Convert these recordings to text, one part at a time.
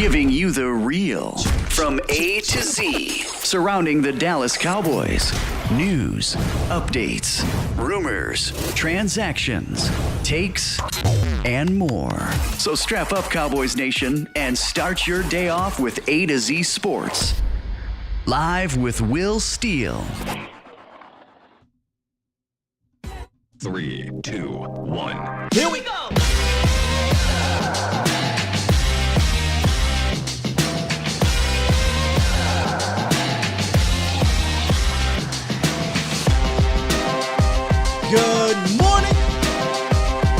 giving you the real from A to Z surrounding the Dallas Cowboys. News, updates, rumors, transactions, takes, and more. So strap up, Cowboys Nation, and start your day off with A to Z Sports. Live with Will Steele. 3, 2, 1. Here we go! Good morning,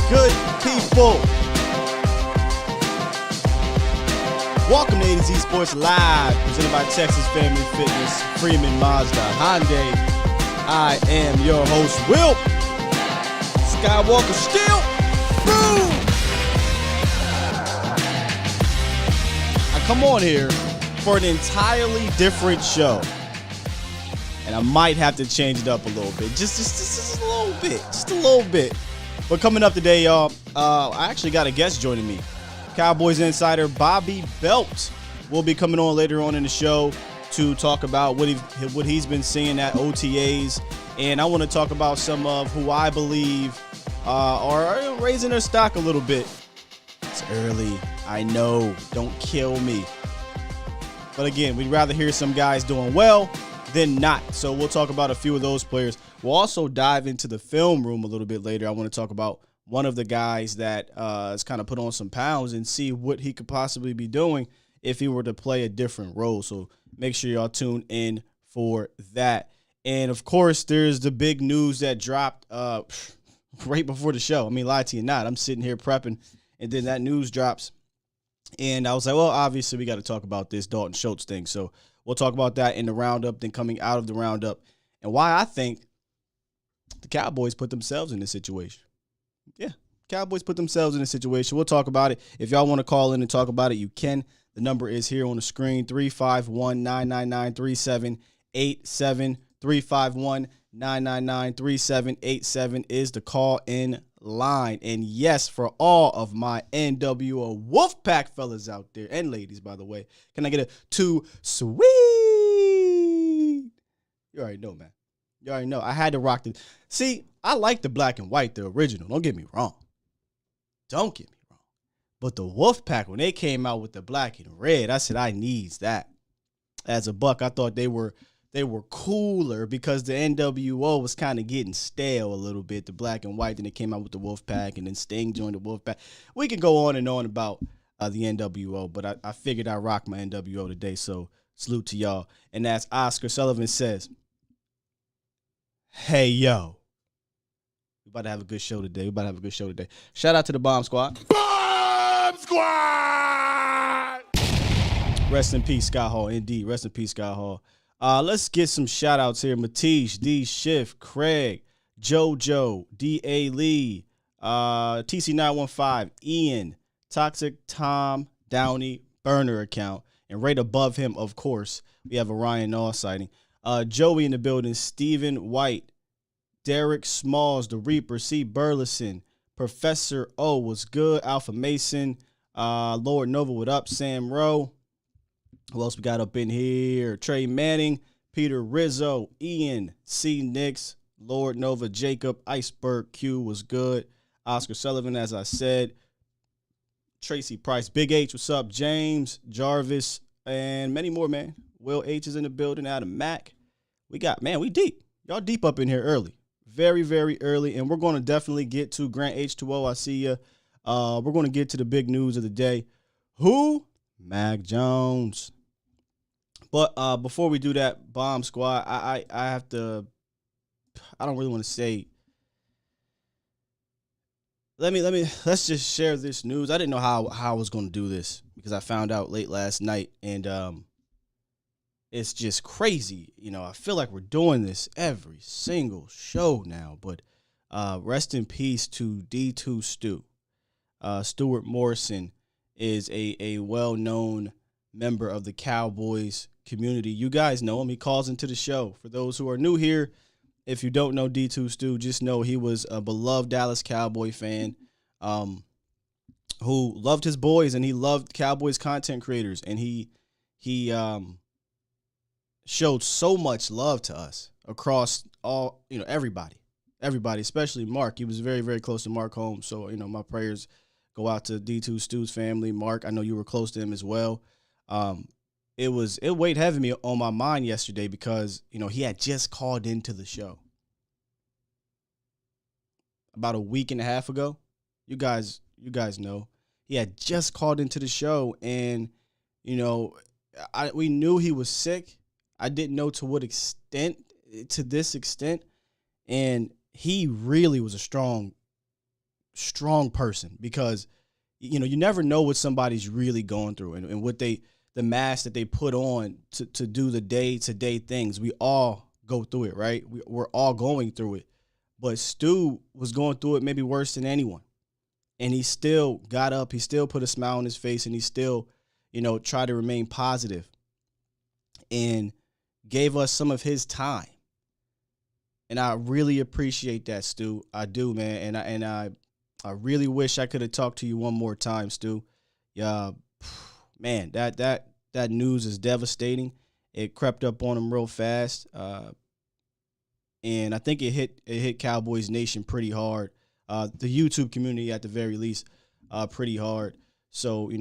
good people. Welcome to A to Z Sports Live, presented by Texas Family Fitness, Freeman Mazda, Hyundai. I am your host, Will Skywalker Steele. Boom! I come on here for an entirely different show. And I might have to change it up a little bit. Just a little bit. Just a little bit. But coming up today, y'all, I actually got a guest joining me. Cowboys insider Bobby Belt will be coming on later on in the show to talk about what he's been seeing at OTAs. And I want to talk about some of who I believe are raising their stock a little bit. It's early. I know. Don't kill me. But again, we'd rather hear some guys doing well than not. So we'll talk about a few of those players. We'll also dive into the film room a little bit later. I want to talk about one of the guys that has kind of put on some pounds and see what he could possibly be doing if he were to play a different role. So make sure y'all tune in for that. And of course, there's the big news that dropped right before the show. I mean, lie to you not. I'm sitting here prepping, and then that news drops. And I was like, well, obviously we got to talk about this Dalton Schultz thing. So we'll talk about that in the roundup, then coming out of the roundup, and why I think the Cowboys put themselves in this situation. Yeah, Cowboys put themselves in this situation. We'll talk about it. If y'all want to call in and talk about it, you can. The number is here on the screen, 351-999-3787. 351-999-3787 is the call-in line. And yes, for all of my NWO Wolfpack fellas out there, and ladies, by the way, can I get a too sweet? You already know, man. You already know. I had to rock the. See, I like the black and white, the original. Don't get me wrong. Don't get me wrong. But the Wolfpack, when they came out with the black and red, I said I needs that. As a buck, I thought they were cooler because the NWO was kind of getting stale a little bit, the black and white. Then they came out with the Wolfpack, and then Sting joined the Wolfpack. We can go on and on about the NWO, but I figured I'd rock my NWO today, so salute to y'all. And as Oscar Sullivan says, hey, yo. We about to have a good show today. Shout out to the Bomb Squad. Bomb Squad! Rest in peace, Scott Hall. Indeed, rest in peace, Scott Hall. Let's get some shout-outs here. Matish, D. Schiff, Craig, JoJo, D.A. Lee, TC915, Ian, Toxic Tom, Downey, burner account. And right above him, of course, we have a Ryan Naw sighting. Joey in the building, Stephen White, Derek Smalls, The Reaper, C. Burleson, Professor O was good, Alpha Mason, Lord Nova, what up, Sam Rowe. Who else we got up in here? Trey Manning, Peter Rizzo, Ian, C. Nix, Lord Nova, Jacob, Iceberg Q was good, Oscar Sullivan, as I said, Tracy Price, Big H, what's up, James, Jarvis, and many more, man. Will H is in the building, Adam Mack. We deep. Y'all deep up in here early. Very, very early, and we're going to definitely get to Grant H2O. I see you. We're going to get to the big news of the day. Who? Mac Jones. But before we do that, Bomb Squad, I have to. I don't really want to say. Let's just share this news. I didn't know how I was going to do this because I found out late last night, and it's just crazy. You know, I feel like we're doing this every single show now. But rest in peace to D2 Stu. Stuart Morrison is a well-known member of the Cowboys community. You guys know him. He calls into the show. For those who are new here, if you don't know D2 Stu, just know he was a beloved Dallas Cowboy fan who loved his boys and he loved Cowboys content creators, and he showed so much love to us across all, everybody, especially Mark. He was very, very close to Mark Holmes. So, my prayers go out to D2 Stu's family. Mark, I know you were close to him as well. It weighed heavy on my mind yesterday because, he had just called into the show about a week and a half ago. You guys know he had just called into the show, and, we knew he was sick. I didn't know to what extent, to this extent. And he really was a strong person because, you never know what somebody's really going through and what the mask that they put on to do the day-to-day things. We all go through it, right? We're all going through it. But Stu was going through it maybe worse than anyone. And he still got up. He still put a smile on his face, and he still, tried to remain positive and gave us some of his time. And I really appreciate that, Stu. I do, man. And I really wish I could have talked to you one more time, Stu. Yeah, man, that news is devastating. It crept up on him real fast. And I think it hit Cowboys Nation pretty hard. The YouTube community at the very least, pretty hard. So,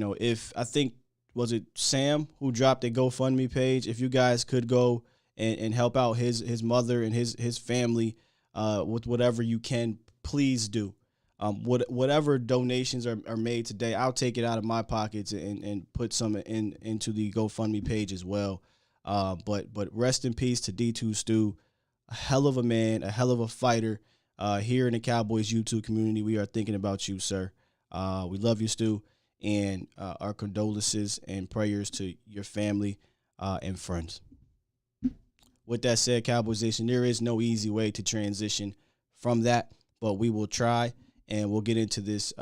was it Sam who dropped a GoFundMe page? If you guys could go and help out his mother and his family with whatever you can, please do. Whatever donations are made today, I'll take it out of my pockets and put some into the GoFundMe page as well. But rest in peace to D2 Stu, a hell of a man, a hell of a fighter. Here in the Cowboys YouTube community, we are thinking about you, sir. We love you, Stu, and our condolences and prayers to your family and friends. With that said, Cowboys Nation, there is no easy way to transition from that, but we will try, and we'll get into this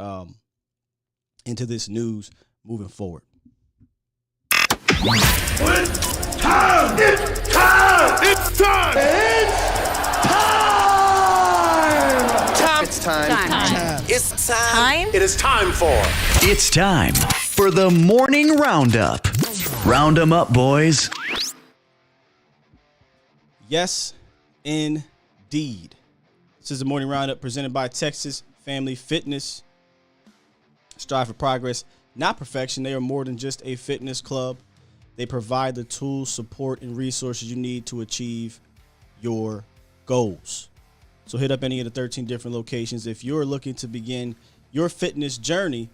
news moving forward. It's time! It's time! It's time! It's time. It's time. It is time for. It's time for the morning roundup. Round 'em up, boys. Yes, indeed. This is the morning roundup presented by Texas Family Fitness. Strive for progress, not perfection. They are more than just a fitness club. They provide the tools, support, and resources you need to achieve your goals. So hit up any of the 13 different locations if you're looking to begin your fitness journey,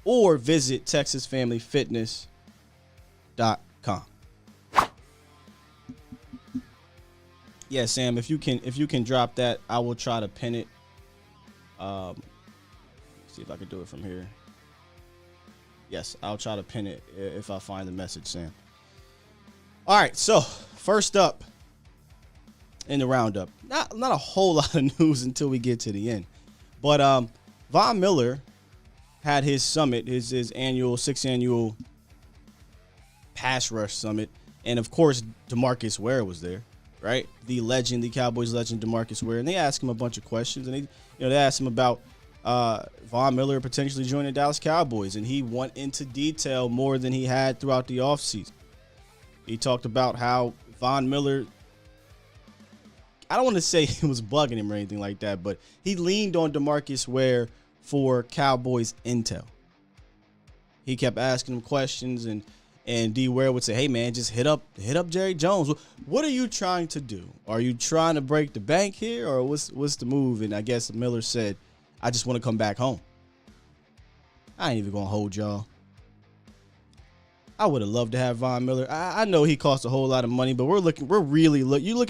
or visit texasfamilyfitness.com. Yeah, Sam, if you can drop that, I will try to pin it. See if I can do it from here. Yes, I'll try to pin it if I find the message, Sam. All right, so first up in the roundup, not a whole lot of news until we get to the end, but Von Miller had his summit, his annual 6th annual pass rush summit, and of course DeMarcus Ware was there, right? The legend, the Cowboys legend DeMarcus Ware, and they asked him a bunch of questions, and they asked him about Von Miller potentially joining the Dallas Cowboys, and he went into detail more than he had throughout the offseason. He talked about how Von Miller, I don't want to say he was bugging him or anything like that, but he leaned on DeMarcus Ware for Cowboys intel. He kept asking him questions, and D Ware would say, "Hey man, just hit up Jerry Jones. What are you trying to do? Are you trying to break the bank here, or what's the move?" And I guess Miller said, "I just want to come back home." I ain't even gonna hold y'all. I would have loved to have Von Miller. I know he cost a whole lot of money, but you look at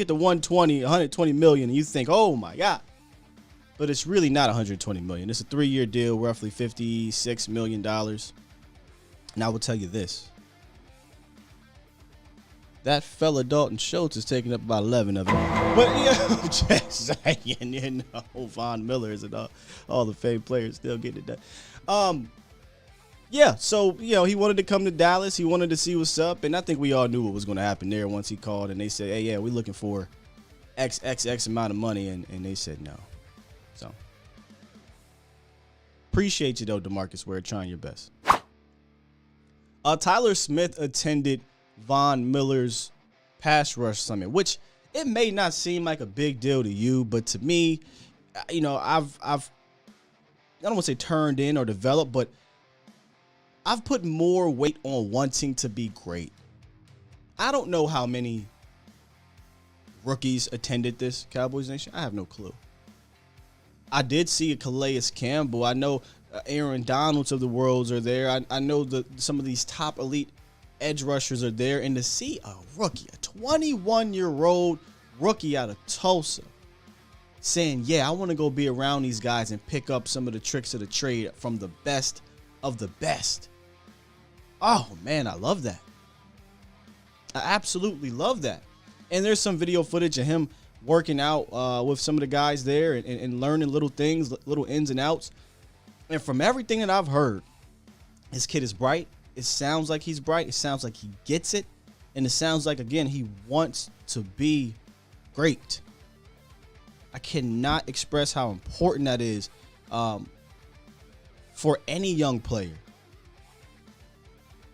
the 120 million, and you think, oh my God. But it's really not 120 million. It's a 3-year deal, roughly $56 million. And I will tell you this. That fella Dalton Schultz is taking up about 11 of it. But I'm just saying, Von Miller is an all the fame players still getting it done. Yeah, so, he wanted to come to Dallas. He wanted to see what's up. And I think we all knew what was going to happen there once he called and they said, hey, yeah, we're looking for X amount of money. And they said no. So Appreciate you, though, DeMarcus Ware, trying your best. Tyler Smith attended Von Miller's pass rush summit, which it may not seem like a big deal to you, but to me, you know, I've I don't want to say turned in or developed, but I've put more weight on wanting to be great. I don't know how many rookies attended this Cowboys Nation. I have no clue. I did see a Calais Campbell. I know Aaron Donalds of the worlds are there. I know some of these top elite edge rushers are there. And to see a rookie, a 21-year-old rookie out of Tulsa, saying, yeah, I want to go be around these guys and pick up some of the tricks of the trade from the best of the best. Oh, man, I love that. I absolutely love that. And there's some video footage of him working out with some of the guys there and learning little things, little ins and outs. And from everything that I've heard, this kid is bright. It sounds like he's bright. It sounds like he gets it. And it sounds like, again, he wants to be great. I cannot express how important that is for any young player.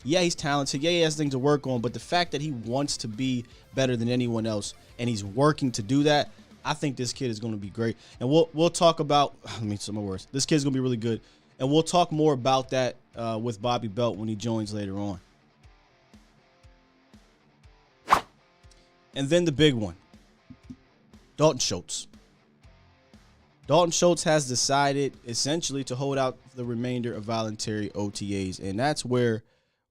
Yeah, he's talented. Yeah, he has things to work on. But the fact that he wants to be better than anyone else and he's working to do that, I think this kid is going to be great. And we'll talk about, some more words. This kid's going to be really good. And we'll talk more about that with Bobby Belt when he joins later on. And then the big one, Dalton Schultz. Dalton Schultz has decided essentially to hold out the remainder of voluntary OTAs. And that's where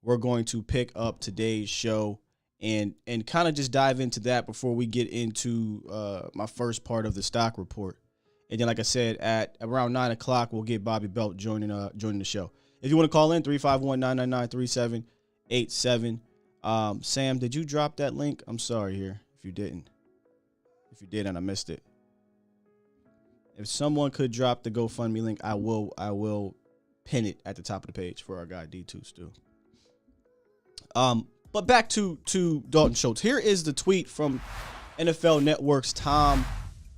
we're going to pick up today's show and kind of just dive into that before we get into my first part of the stock report. And then, like I said, at around 9 o'clock, we'll get Bobby Belt joining the show. If you want to call in, 351-999-3787. Sam, did you drop that link? I'm sorry here if you didn't. If you did and I missed it. If someone could drop the GoFundMe link, I will pin it at the top of the page for our guy D2 Stu. But back to Dalton Schultz. Here is the tweet from NFL Network's Tom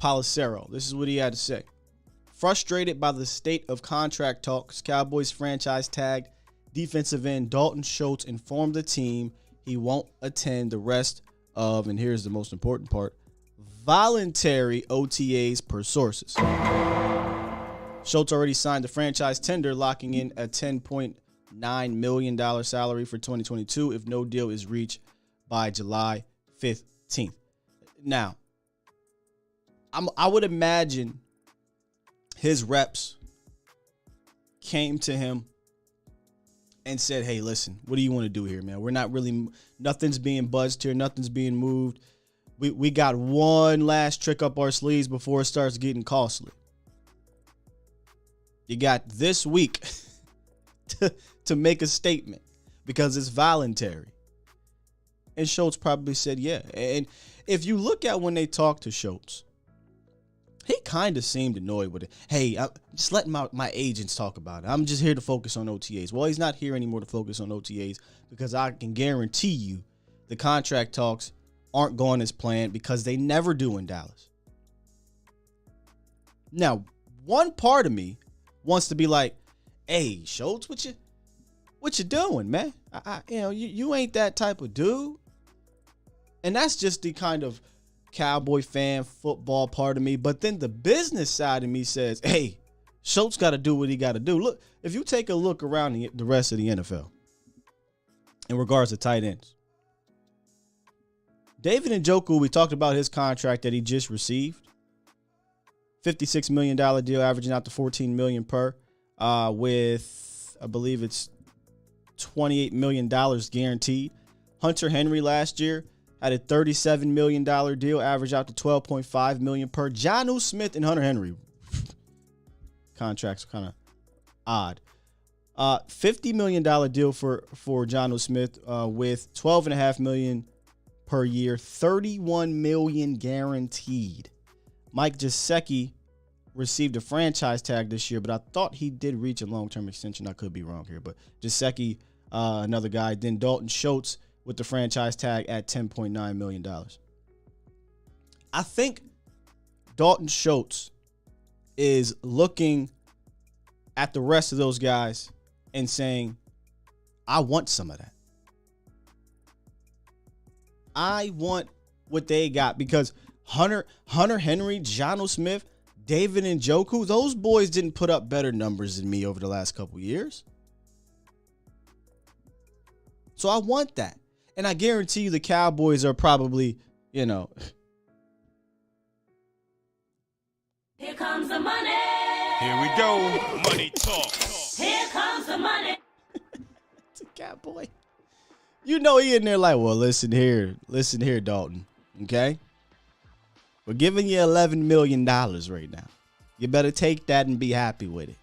Pelissero. This is what he had to say. Frustrated by the state of contract talks, Cowboys franchise tagged defensive end Dalton Schultz informed the team he won't attend the rest of, and here's the most important part, voluntary OTAs per sources. Schultz already signed the franchise tender, locking in a $10.9 million salary for 2022 if no deal is reached by July 15th. Now, I would imagine his reps came to him and said, hey, listen, what do you want to do here, man? We're not really, nothing's being buzzed here. Nothing's being moved. We got one last trick up our sleeves before it starts getting costly. You got this week to make a statement because it's voluntary. And Schultz probably said, yeah. And if you look at when they talked to Schultz, he kind of seemed annoyed with it. Hey, I'm just letting my agents talk about it. I'm just here to focus on OTAs. Well, he's not here anymore to focus on OTAs because I can guarantee you the contract talks aren't going as planned because they never do in Dallas. Now, one part of me wants to be like, hey, Schultz, what you doing, man? You ain't that type of dude. And that's just the kind of Cowboy fan football part of me. But then the business side of me says, hey, Schultz got to do what he got to do. Look, if you take a look around the rest of the NFL in regards to tight ends, David Njoku, we talked about his contract that he just received. $56 million deal, averaging out to $14 million per, with, I believe it's $28 million guaranteed. Hunter Henry last year had a $37 million deal, average out to $12.5 million per. Jonnu Smith and Hunter Henry contracts kind of odd. $50 million deal for Jonnu Smith with $12.5 million per year, $31 million guaranteed. Mike Gesicki received a franchise tag this year, but I thought he did reach a long-term extension. I could be wrong here, but Gesicki, another guy. Then Dalton Schultz with the franchise tag at $10.9 million. I think Dalton Schultz is looking at the rest of those guys and saying, I want some of that. I want what they got because Hunter Henry, Jonnu Smith, David Njoku, those boys didn't put up better numbers than me over the last couple years. So I want that. And I guarantee you the Cowboys are probably, Here comes the money. Here we go. Money talk. Here comes the money. It's a Cowboy. He in there like, well, listen here, Dalton, okay? We're giving you $11 million right now. You better take that and be happy with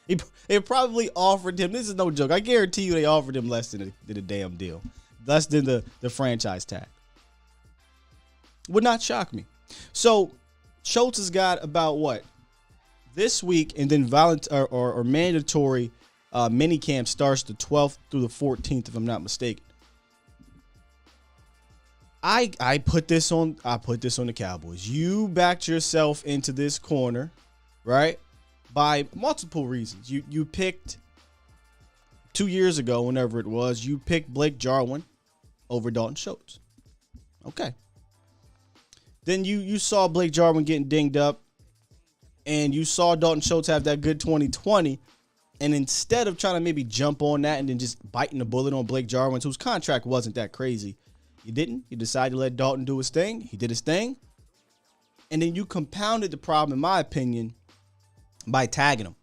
it. They probably offered him, this is no joke, I guarantee you they offered him less than the damn deal. Less than the franchise tag. Would not shock me. So, Schultz has got about what? This week, and then mandatory mini camp starts the 12th through the 14th, if I'm not mistaken. I put this on the Cowboys. You backed yourself into this corner, right? By multiple reasons. You picked 2 years ago, whenever it was, you picked Blake Jarwin over Dalton Schultz. Okay. Then you saw Blake Jarwin getting dinged up, and you saw Dalton Schultz have that good 2020, and instead of trying to maybe jump on that and then just biting the bullet on Blake Jarwin, whose contract wasn't that crazy, you didn't. You decided to let Dalton do his thing. He did his thing. And then you compounded the problem, in my opinion, by tagging him.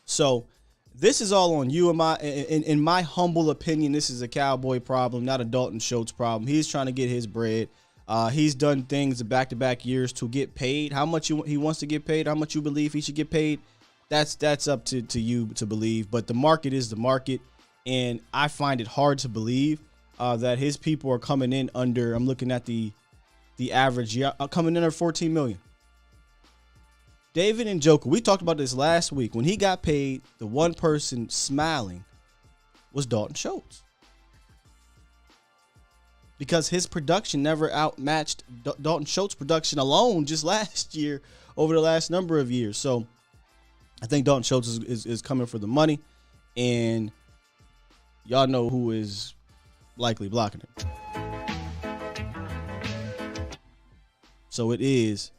So this is all on you. In my humble opinion, this is a Cowboy problem, not a Dalton Schultz problem. He's trying to get his bread. He's done things the back-to-back years to get paid. How much he wants to get paid, how much you believe he should get paid, that's up to you to believe. But the market is the market, and I find it hard to believe that his people are coming in under, I'm looking at the average, coming in under $14 million. David Njoku, we talked about this last week. When he got paid, the one person smiling was Dalton Schultz. Because his production never outmatched Dalton Schultz's production alone just last year, over the last number of years. So I think Dalton Schultz is coming for the money, and y'all know who is likely blocking it. So it is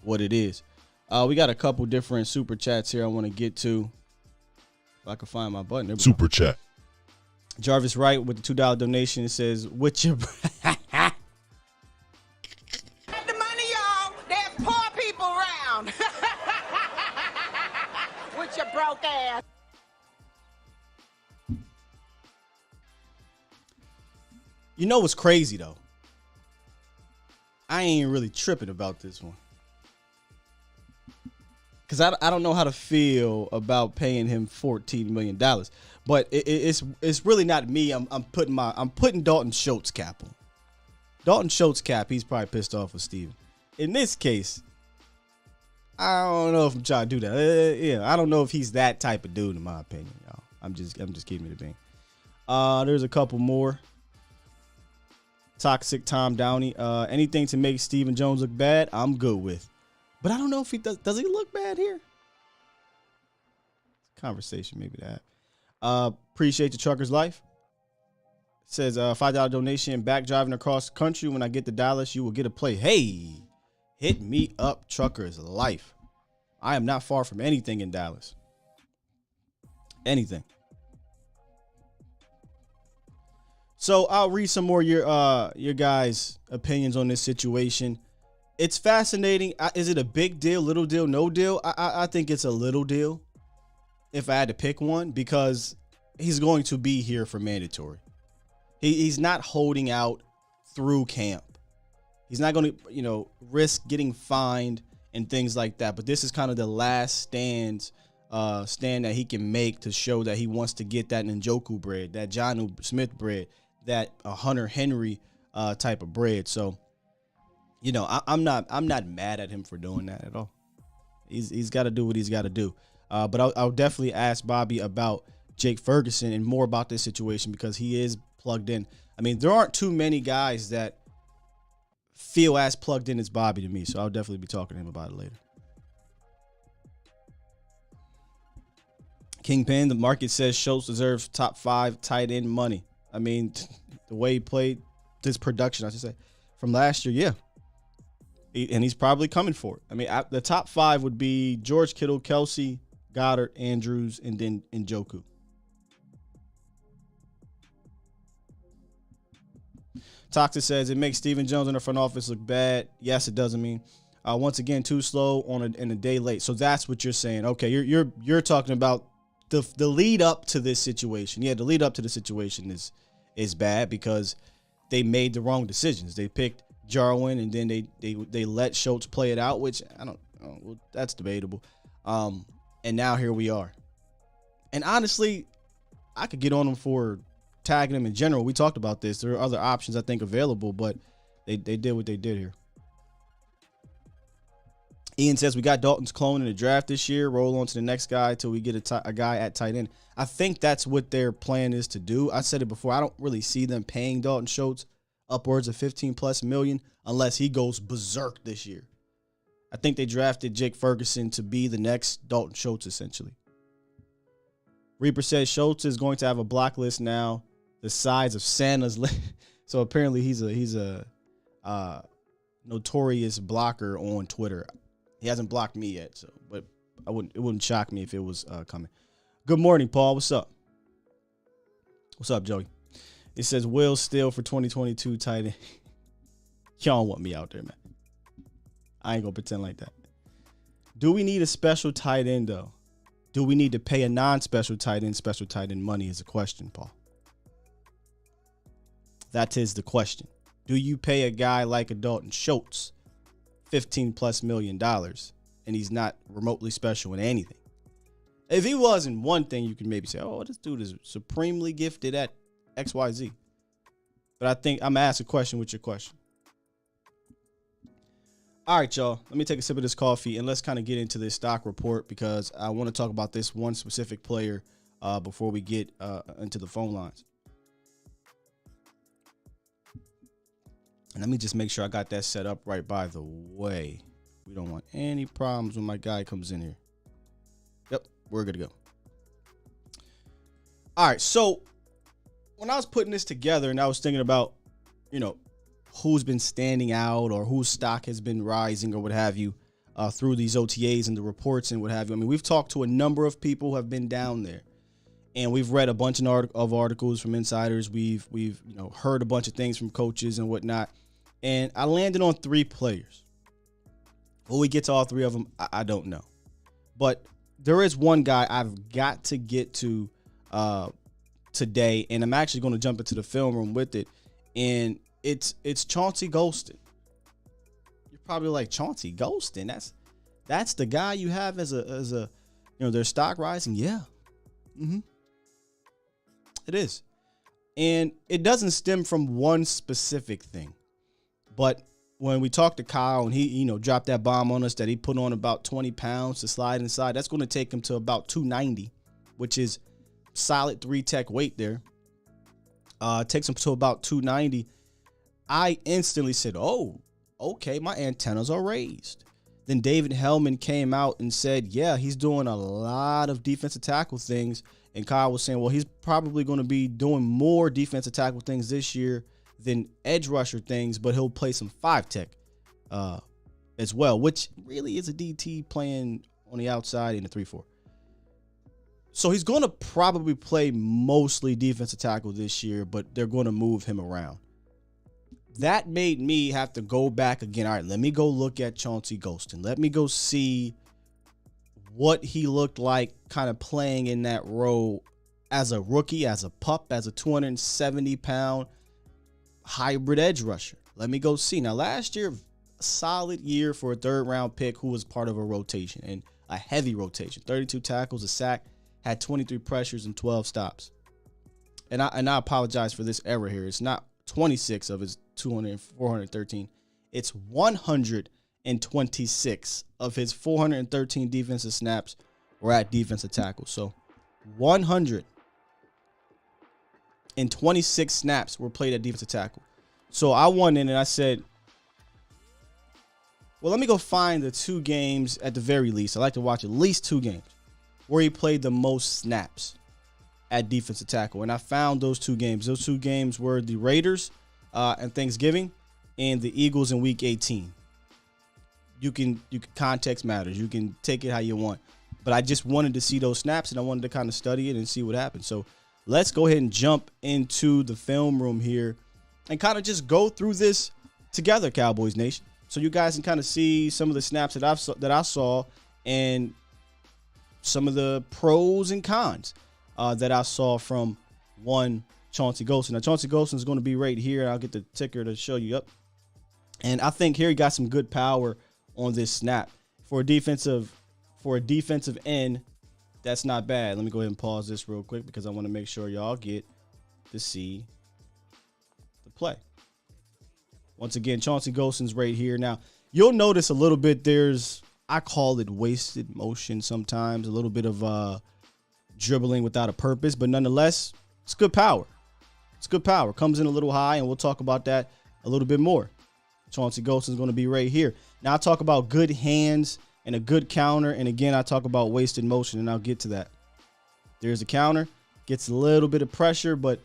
what it is. We got a couple different super chats here I want to get to. If I can find my button. Super chat. Jarvis Wright with the $2 donation says, "With your The money, y'all. There's poor people around. With your broke ass." You know what's crazy though? I ain't really tripping about this one. Because I don't know how to feel about paying him $14 million. But it's really not me. I'm putting Dalton Schultz cap on. Dalton Schultz cap, he's probably pissed off with Steven. In this case, I don't know if I'm trying to do that. I don't know if he's that type of dude, in my opinion, y'all. I'm just keeping it a bean. There's a couple more. Toxic Tom Downey. Anything to make Stephen Jones look bad, I'm good with. But I don't know if he does. Does he look bad here? Conversation, maybe that. Appreciate the trucker's life. It says $5 donation. Back driving across the country. When I get to Dallas, you will get a play. Hey, hit me up, trucker's life. I am not far from anything in Dallas. Anything. So I'll read some more of your guys' opinions on this situation. It's fascinating. Is it a big deal, little deal, no deal? I think it's a little deal if I had to pick one, because he's going to be here for mandatory. He's not holding out through camp. He's not going to, risk getting fined and things like that. But this is kind of the last stand that he can make to show that he wants to get that Njoku bread, that Jonnu Smith bread, that Hunter Henry type of bread. So, I'm not mad at him for doing that at all. He's got to do what he's got to do. But I'll definitely ask Bobby about Jake Ferguson and more about this situation, because he is plugged in. I mean, there aren't too many guys that feel as plugged in as Bobby to me. So I'll definitely be talking to him about it later. Kingpin, the market says Schultz deserves top 5 tight end money. I mean, the way he played this production, I should say, from last year, yeah. And he's probably coming for it. I mean, the top 5 would be George Kittle, Kelsey, Goddard, Andrews, and then Njoku. Toxic says it makes Stephen Jones in the front office look bad. Yes, it does. I mean, once again, too slow and a day late. So that's what you're saying. Okay, you're talking about the lead up to this situation. Yeah, the lead up to the situation is bad because they made the wrong decisions. They picked Jarwin and then they let Schultz play it out, which I don't know. Well, that's debatable. And now here we are. And honestly, I could get on them for tagging him in general. We talked about this. There are other options I think available, but they did what they did here. Ian says we got Dalton's clone in the draft this year. Roll on to the next guy till we get a guy at tight end. I think that's what their plan is to do. I said it before. I don't really see them paying Dalton Schultz upwards of $15+ million unless he goes berserk this year. I think they drafted Jake Ferguson to be the next Dalton Schultz, essentially. Reaper says Schultz is going to have a block list now the size of Santa's list. So apparently he's a notorious blocker on Twitter. He hasn't blocked me yet, so but it wouldn't shock me if it was coming. Good morning, Paul. What's up? What's up, Joey? It says Will Steele for 2022 tight end. Y'all don't want me out there, man. I ain't gonna pretend like that. Do we need a special tight end though? Do we need to pay a non-special tight end special tight end money is a question, Paul. That is the question. Do you pay a guy like a Dalton Schultz $15+ million and he's not remotely special in anything? If he wasn't one thing, you can maybe say, oh, this dude is supremely gifted at XYZ. But I think I'm going to ask a question with your question. All right, y'all. Let me take a sip of this coffee and let's kind of get into this stock report because I want to talk about this one specific player before we get into the phone lines. And let me just make sure I got that set up right, by the way. We don't want any problems when my guy comes in here. Yep, we're good to go. All right, so when I was putting this together and I was thinking about, who's been standing out or whose stock has been rising or what have you through these OTAs and the reports and what have you. I mean, we've talked to a number of people who have been down there. And we've read a bunch of articles from insiders. We've heard a bunch of things from coaches and whatnot. And I landed on 3 players. Will we get to all 3 of them? I don't know. But there is one guy I've got to get to today, and I'm actually going to jump into the film room with it. And it's Chauncey Golston. You're probably like, Chauncey Golston? That's the guy you have as a their stock rising? Yeah. Mm-hmm. It is. And it doesn't stem from one specific thing. But when we talked to Kyle and he, dropped that bomb on us that he put on about 20 pounds to slide inside, that's going to take him to about 290, which is solid 3-tech weight there. Takes him to about 290. I instantly said, oh, okay, my antennas are raised. Then David Hellman came out and said, yeah, he's doing a lot of defensive tackle things. And Kyle was saying, well, he's probably going to be doing more defensive tackle things this year than edge rusher things, but he'll play some 5-tech as well, which really is a DT playing on the outside in the 3-4. So he's going to probably play mostly defensive tackle this year, but they're going to move him around. That made me have to go back again. All right, let me go look at Chauncey Golston. Let me go see what he looked like kind of playing in that role as a rookie, as a pup, as a 270-pound hybrid edge rusher. Let me go see. Now, last year, a solid year for a 3rd-round pick who was part of a rotation, and a heavy rotation. 32 tackles, a sack, had 23 pressures and 12 stops. And I apologize for this error here. It's not 26 of his 413. It's 126 of his 413 defensive snaps were at defensive tackle. So 126 snaps were played at defensive tackle. So I went in and I said, well, let me go find the 2 games at the very least. I like to watch at least 2 games. where he played the most snaps at defensive tackle. And I found those two games. Those two games were the Raiders and Thanksgiving and the Eagles in week 18. You can context matters. You can take it how you want. But I just wanted to see those snaps, and I wanted to kind of study it and see what happened. So let's go ahead and jump into the film room here and kind of just go through this together, Cowboys Nation. So you guys can kind of see some of the snaps that I saw and some of the pros and cons that I saw from one Chauncey Golston. Now, Chauncey Golston is going to be right here. I'll get the ticker to show you up. And I think here he got some good power on this snap. For a defensive end, that's not bad. Let me go ahead and pause this real quick because I want to make sure y'all get to see the play. Once again, Chauncey Golston's right here. Now, you'll notice a little bit I call it wasted motion sometimes, a little bit of dribbling without a purpose, but nonetheless, it's good power. It's good power. Comes in a little high, and we'll talk about that a little bit more. Chauncey Golston's going to be right here. Now, I talk about good hands and a good counter, and again, I talk about wasted motion, and I'll get to that. There's a counter. Gets a little bit of pressure, but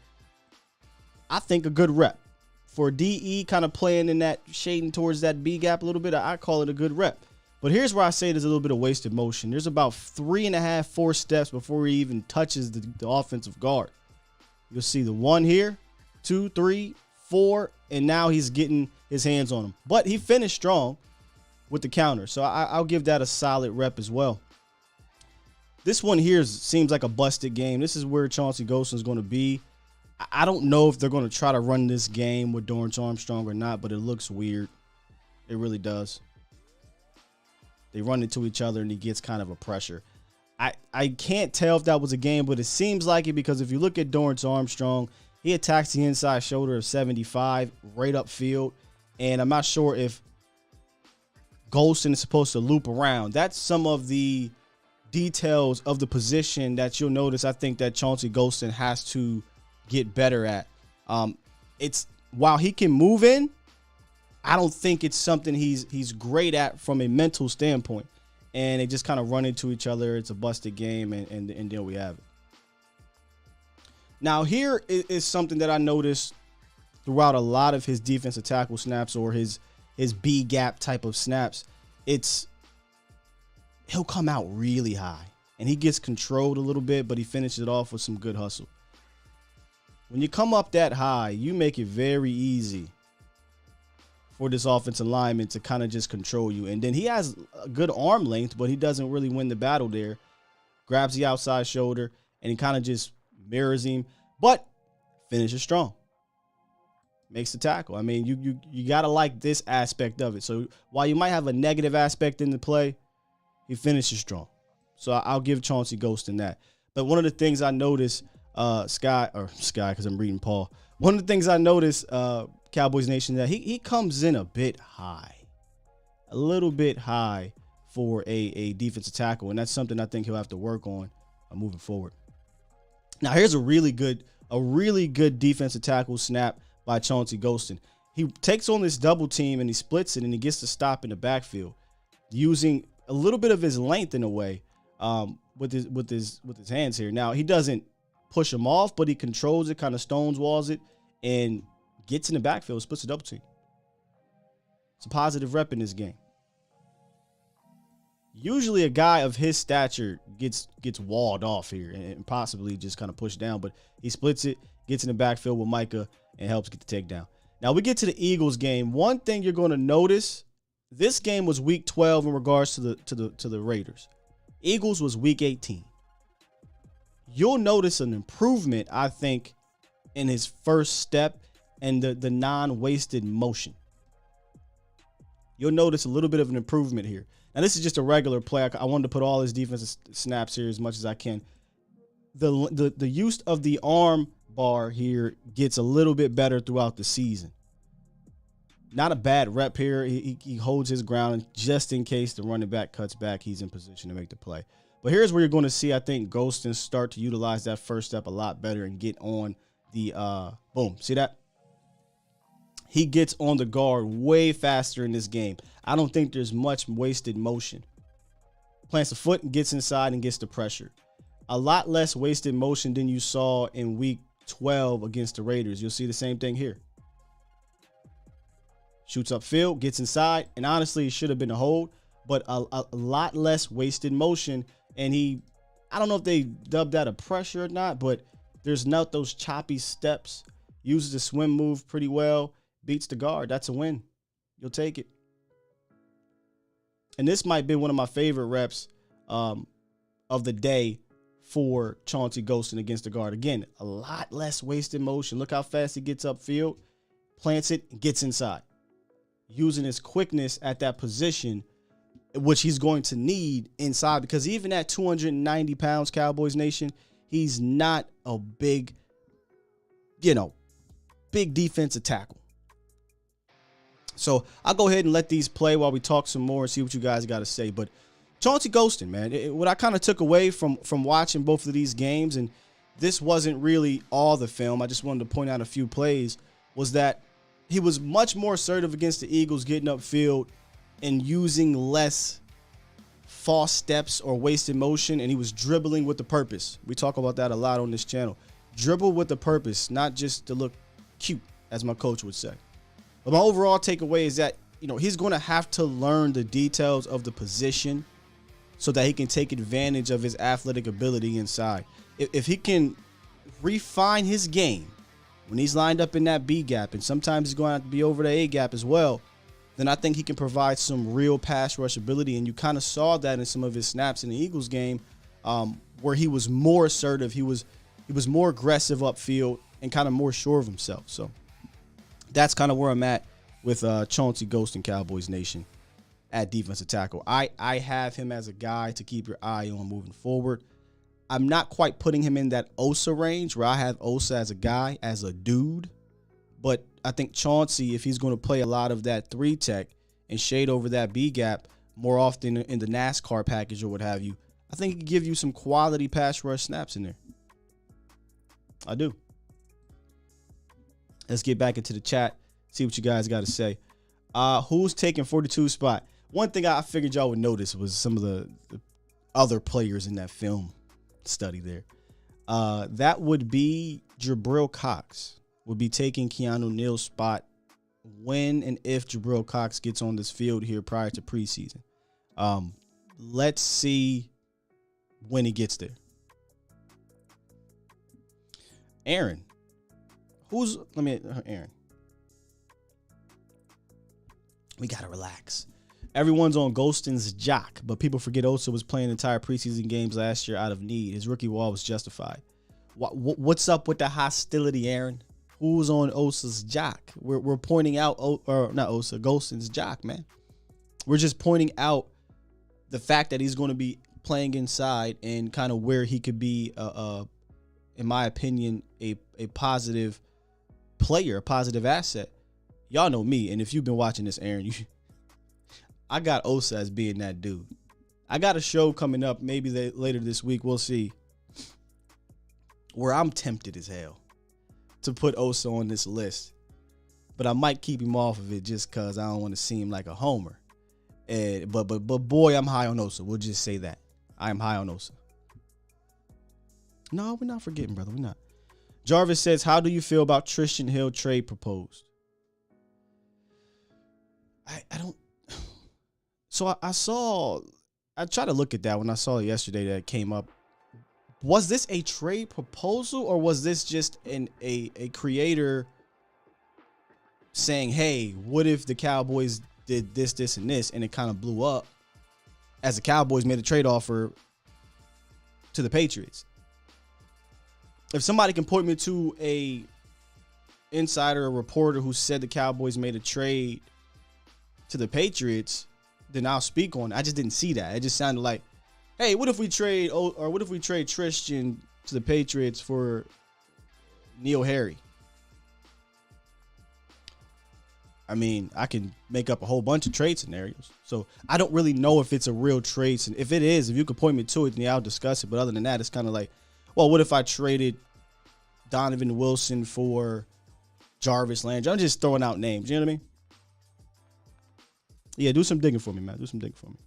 I think a good rep. For DE kind of playing in that, shading towards that B gap a little bit, I call it a good rep. But here's where I say there's a little bit of wasted motion. There's about 3.5, 4 steps before he even touches the offensive guard. You'll see the 1 here, 2, 3, 4, and now he's getting his hands on him. But he finished strong with the counter, so I'll give that a solid rep as well. This one here seems like a busted game. This is where Chauncey Golston is going to be. I don't know if they're going to try to run this game with Dorrance Armstrong or not, but it looks weird. It really does. They run into each other, and he gets kind of a pressure. I can't tell if that was a game, but it seems like it because if you look at Dorrance Armstrong, he attacks the inside shoulder of 75 right upfield, and I'm not sure if Golston is supposed to loop around. That's some of the details of the position that you'll notice. I think that Chauncey Golston has to get better at. It's while he can move in, I don't think it's something he's great at from a mental standpoint. And they just kind of run into each other. It's a busted game, and there we have it. Now, here is something that I noticed throughout a lot of his defensive tackle snaps or his B gap type of snaps. He'll come out really high, and he gets controlled a little bit, but he finishes it off with some good hustle. When you come up that high, you make it very easy for this offensive lineman to kind of just control you. And then he has a good arm length, but he doesn't really win the battle there. Grabs the outside shoulder, and he kind of just mirrors him, but finishes strong. Makes the tackle. I mean, you got to like this aspect of it. So while you might have a negative aspect in the play, he finishes strong. So I'll give Chauncey Golston that. But one of the things I noticed, Sky, because I'm reading Paul. One of the things I noticed, Cowboys Nation, that he comes in a bit high, a little bit high for a defensive tackle, and that's something I think he'll have to work on moving forward. Now, here's a really good defensive tackle snap by Chauncey Golston. He takes on this double team and he splits it, and he gets to stop in the backfield using a little bit of his length in a way with his hands here. Now, he doesn't push him off, but he controls it, kind of stones walls it, and gets in the backfield, splits the double team. It's a positive rep in this game. Usually a guy of his stature gets walled off here and possibly just kind of pushed down, but he splits it, gets in the backfield with Micah, and helps get the takedown. Now we get to the Eagles game. One thing you're going to notice, this game was week 12 in regards to the Raiders. Eagles was week 18. You'll notice an improvement, I think, in his first step and the non-wasted motion. You'll notice a little bit of an improvement here. Now, this is just a regular play. I wanted to put all his defensive snaps here as much as I can. The use of the arm bar here gets a little bit better throughout the season. Not a bad rep here. He holds his ground, and just in case the running back cuts back, he's in position to make the play. But here's where you're going to see, I think, Golston start to utilize that first step a lot better and get on the boom. See that? He gets on the guard way faster in this game. I don't think there's much wasted motion. plants the foot and gets inside and gets the pressure. A lot less wasted motion than you saw in week 12 against the Raiders. You'll see the same thing here. Shoots upfield, gets inside, and honestly, it should have been a hold, but a lot less wasted motion. And I don't know if they dubbed that a pressure or not, but there's not those choppy steps. Uses the swim move pretty well, beats the guard. That's a win. You'll take it. And this might be one of my favorite reps of the day for Chauncey Golston against the guard. Again, a lot less wasted motion. Look how fast he gets upfield, plants it, and gets inside. Using his quickness at that position, which he's going to need inside, because even at 290 pounds, Cowboys Nation, he's not a big defensive tackle. So I'll go ahead and let these play while we talk some more and see what you guys got to say. But Chauncey Golston, man, what I kind of took away from watching both of these games, and this wasn't really all the film, I just wanted to point out a few plays, was that he was much more assertive against the Eagles, getting upfield and using less false steps or wasted motion, and he was dribbling with the purpose. We talk about that a lot on this channel. Dribble with the purpose, not just to look cute, as my coach would say. But my overall takeaway is that, he's going to have to learn the details of the position so that he can take advantage of his athletic ability inside. If he can refine his game when he's lined up in that B gap, and sometimes he's going to have to be over the A gap as well, then I think he can provide some real pass rush ability. And you kind of saw that in some of his snaps in the Eagles game, where he was more assertive. He was more aggressive upfield and kind of more sure of himself. So that's kind of where I'm at with Chauncey Golston, Cowboys Nation, at defensive tackle. I have him as a guy to keep your eye on moving forward. I'm not quite putting him in that Osa range where I have Osa as a guy, as a dude. But I think Chauncey, if he's going to play a lot of that 3-tech and shade over that B gap more often in the NASCAR package or what have you, I think he can give you some quality pass rush snaps in there. I do. Let's get back into the chat, see what you guys got to say. Who's taking 42 spot? One thing I figured y'all would notice was some of the other players in that film study there. That would be Jabril Cox would be taking Keanu Neal's spot when and if Jabril Cox gets on this field here prior to preseason. Let's see when he gets there. Aaron. Aaron. We got to relax. Everyone's on Golston's jock, but people forget Osa was playing entire preseason games last year out of need. His rookie wall was justified. What's up with the hostility, Aaron? Who's on Osa's jock? We're pointing out, Golston's jock, man. We're just pointing out the fact that he's going to be playing inside and kind of where he could be, in my opinion, a positive player, a positive asset. Y'all know me, and if you've been watching this, Aaron, I got Osa as being that dude. I got a show coming up maybe later this week, we'll see, where I'm tempted as hell to put Osa on this list. But I might keep him off of it just because I don't want to seem like a homer. But boy, I'm high on Osa. We'll just say that. I am high on Osa. No, we're not forgetting, brother. We're not. Jarvis says, how do you feel about Tristan Hill trade proposed? I don't. So I tried to look at that when I saw it yesterday that it came up. Was this a trade proposal, or was this just a creator saying, hey, what if the Cowboys did this, and this, and it kind of blew up as the Cowboys made a trade offer to the Patriots? If somebody can point me to a insider or reporter who said the Cowboys made a trade to the Patriots, then I'll speak on it. I just didn't see that. It just sounded like, hey, what if we trade Tristan to the Patriots for Neil Harry? I mean, I can make up a whole bunch of trade scenarios. So I don't really know if it's a real trade. If it is, if you could point me to it, then yeah, I'll discuss it. But other than that, it's kind of like, well, what if I traded Donovan Wilson for Jarvis Landry? I'm just throwing out names. You know what I mean? Yeah, do some digging for me, man. Do some digging for me.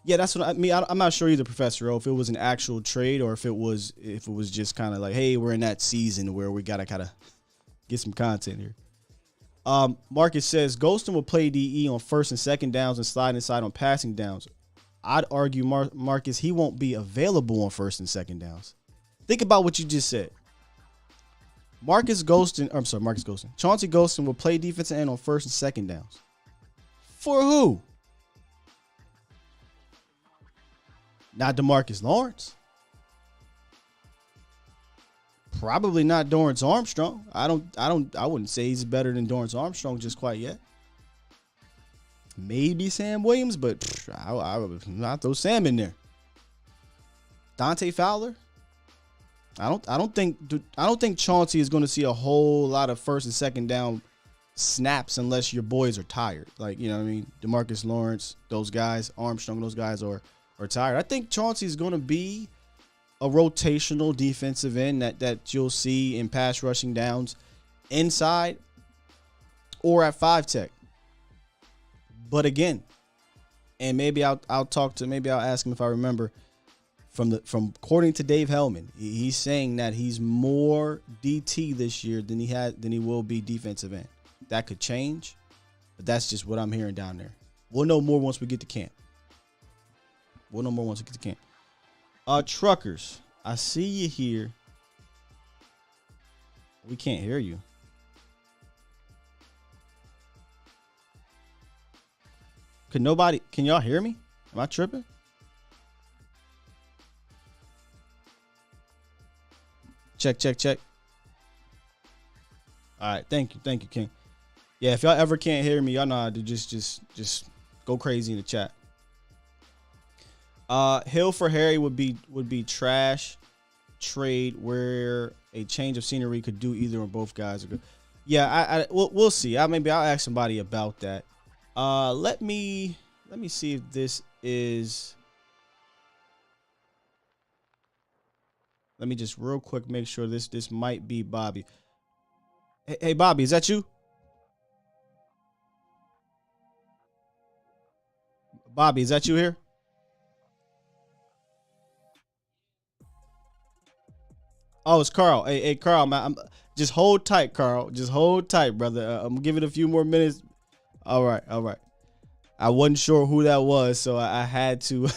Yeah, that's what I mean. I'm not sure either, Professor O, if it was an actual trade or if it was just kind of like, hey, we're in that season where we gotta kind of get some content here. Marcus says Golston will play DE on first and second downs and slide inside on passing downs. I'd argue, Marcus, he won't be available on first and second downs. Think about what you just said. Chauncey Golston will play defensive end on first and second downs. For who? Not DeMarcus Lawrence. Probably not Dorrance Armstrong. I wouldn't say he's better than Dorrance Armstrong just quite yet. Maybe Sam Williams, but I would not throw Sam in there. Dante Fowler. I don't think Chauncey is going to see a whole lot of first and second down snaps unless your boys are tired. Like, you know what I mean? DeMarcus Lawrence, those guys, Armstrong, those guys are tired. I think Chauncey is going to be a rotational defensive end that you'll see in pass rushing downs inside or at 5 tech. But again, and maybe I'll ask him if I remember from according to Dave Hellman, he's saying that he's more DT this year than he will be defensive end. That could change, but that's just what I'm hearing down there. We'll know more once we get to camp. Truckers, I see you here. We can't hear you. Can y'all hear me? Am I tripping? Check. All right, thank you, King. Yeah, if y'all ever can't hear me, y'all know how to just go crazy in the chat. Hill for Harry would be trash trade where a change of scenery could do either or both guys are good. Yeah, we'll see. Maybe I'll ask somebody about that. Let me see if this is. Let me just real quick make sure this might be Bobby. Hey Bobby, is that you? Bobby, is that you here? Oh, it's Carl. Hey, Carl, man, just hold tight, Carl. Just hold tight, brother. I'm gonna give it a few more minutes. All right. I wasn't sure who that was, so I had to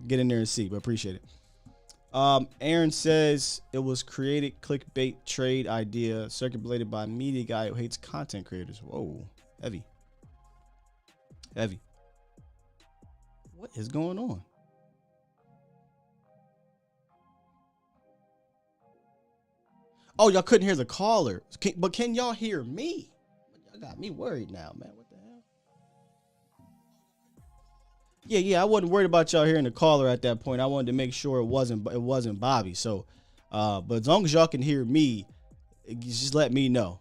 get in there and see, but appreciate it. Aaron says it was created clickbait trade idea circulated by a media guy who hates content creators. Whoa, heavy. What is going on? Oh, y'all couldn't hear the caller. But can y'all hear me? Y'all got me worried now, man. What the hell? Yeah, I wasn't worried about y'all hearing the caller at that point. I wanted to make sure it wasn't Bobby. So, but as long as y'all can hear me, just let me know.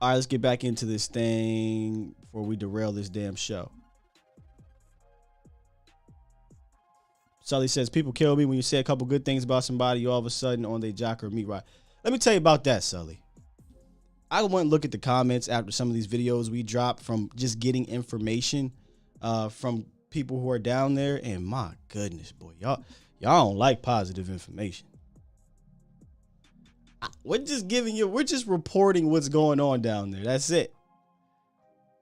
All right, let's get back into this thing before we derail this damn show. Sully says, people kill me when you say a couple good things about somebody, you all of a sudden on their jock or meat right. Let me tell you about that, Sully. I went and look at the comments after some of these videos we dropped from just getting information from people who are down there. And my goodness, boy, y'all don't like positive information. We're just reporting what's going on down there. That's it.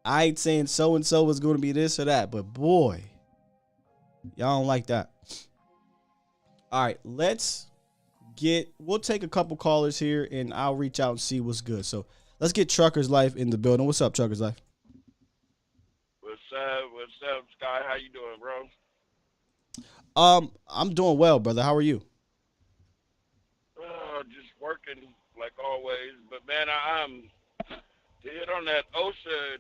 I ain't saying so-and-so is going to be this or that, but boy, y'all don't like that. All right, we'll take a couple callers here and I'll reach out and see what's good. So let's get Trucker's Life in the building. What's up, Trucker's Life? What's up, Sky? How you doing, bro? I'm doing well, brother. How are you? Just working like always. But man, I'm to hit on that OSHA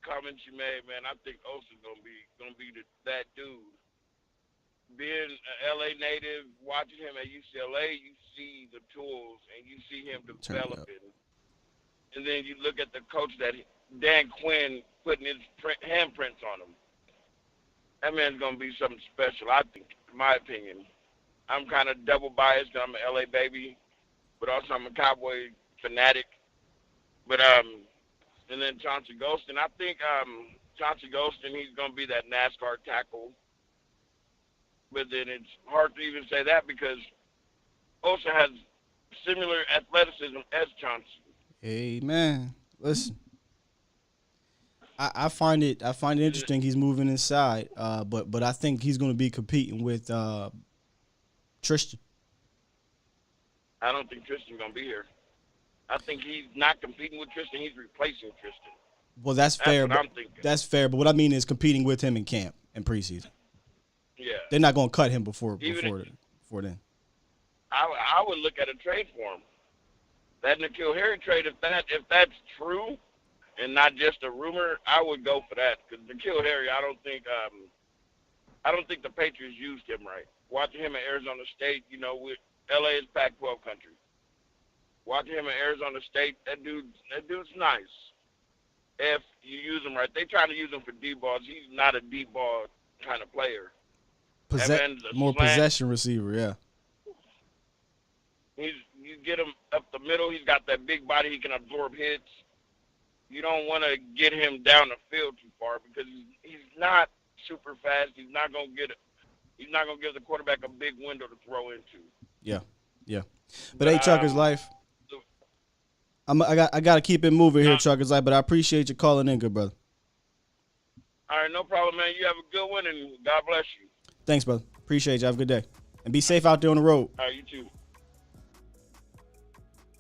comment you made, man. I think OSHA's gonna be that dude. Being an LA native, watching him at UCLA, you see the tools and you see him developing. And then you look at the coach that Dan Quinn putting his handprints on him. That man's going to be something special, I think, in my opinion. I'm kind of double biased because I'm an LA baby, but also I'm a Cowboy fanatic. But and then Chauncey Golston. I think Chauncey Golston, he's going to be that NASCAR tackle. But then it's hard to even say that because Osa has similar athleticism as Chauncey. Amen. Listen, I find it interesting he's moving inside, but I think he's going to be competing with Tristan. I don't think Tristan's going to be here. I think he's not competing with Tristan. He's replacing Tristan. Well, that's fair. What I'm thinking. That's fair. But what I mean is competing with him in camp and preseason. Yeah. They're not going to cut him before then. I would look at a trade for him. That N'Keal Harry trade, if that's true and not just a rumor, I would go for that. Because N'Keal Harry, I don't think the Patriots used him right. Watching him at Arizona State, with LA is Pac-12 country. Watching him at Arizona State, that dude's nice. If you use him right, they try to use him for deep balls. He's not a deep ball kind of player. More possession receiver, yeah. You get him up the middle. He's got that big body. He can absorb hits. You don't want to get him down the field too far because he's not super fast. He's not gonna give the quarterback a big window to throw into. Yeah. But hey, Trucker's Life. I got to keep it moving here, Trucker's Life. But I appreciate you calling in, good brother. All right, no problem, man. You have a good one, and God bless you. Thanks, brother. Appreciate you. Have a good day. And be safe out there on the road. All right, you too.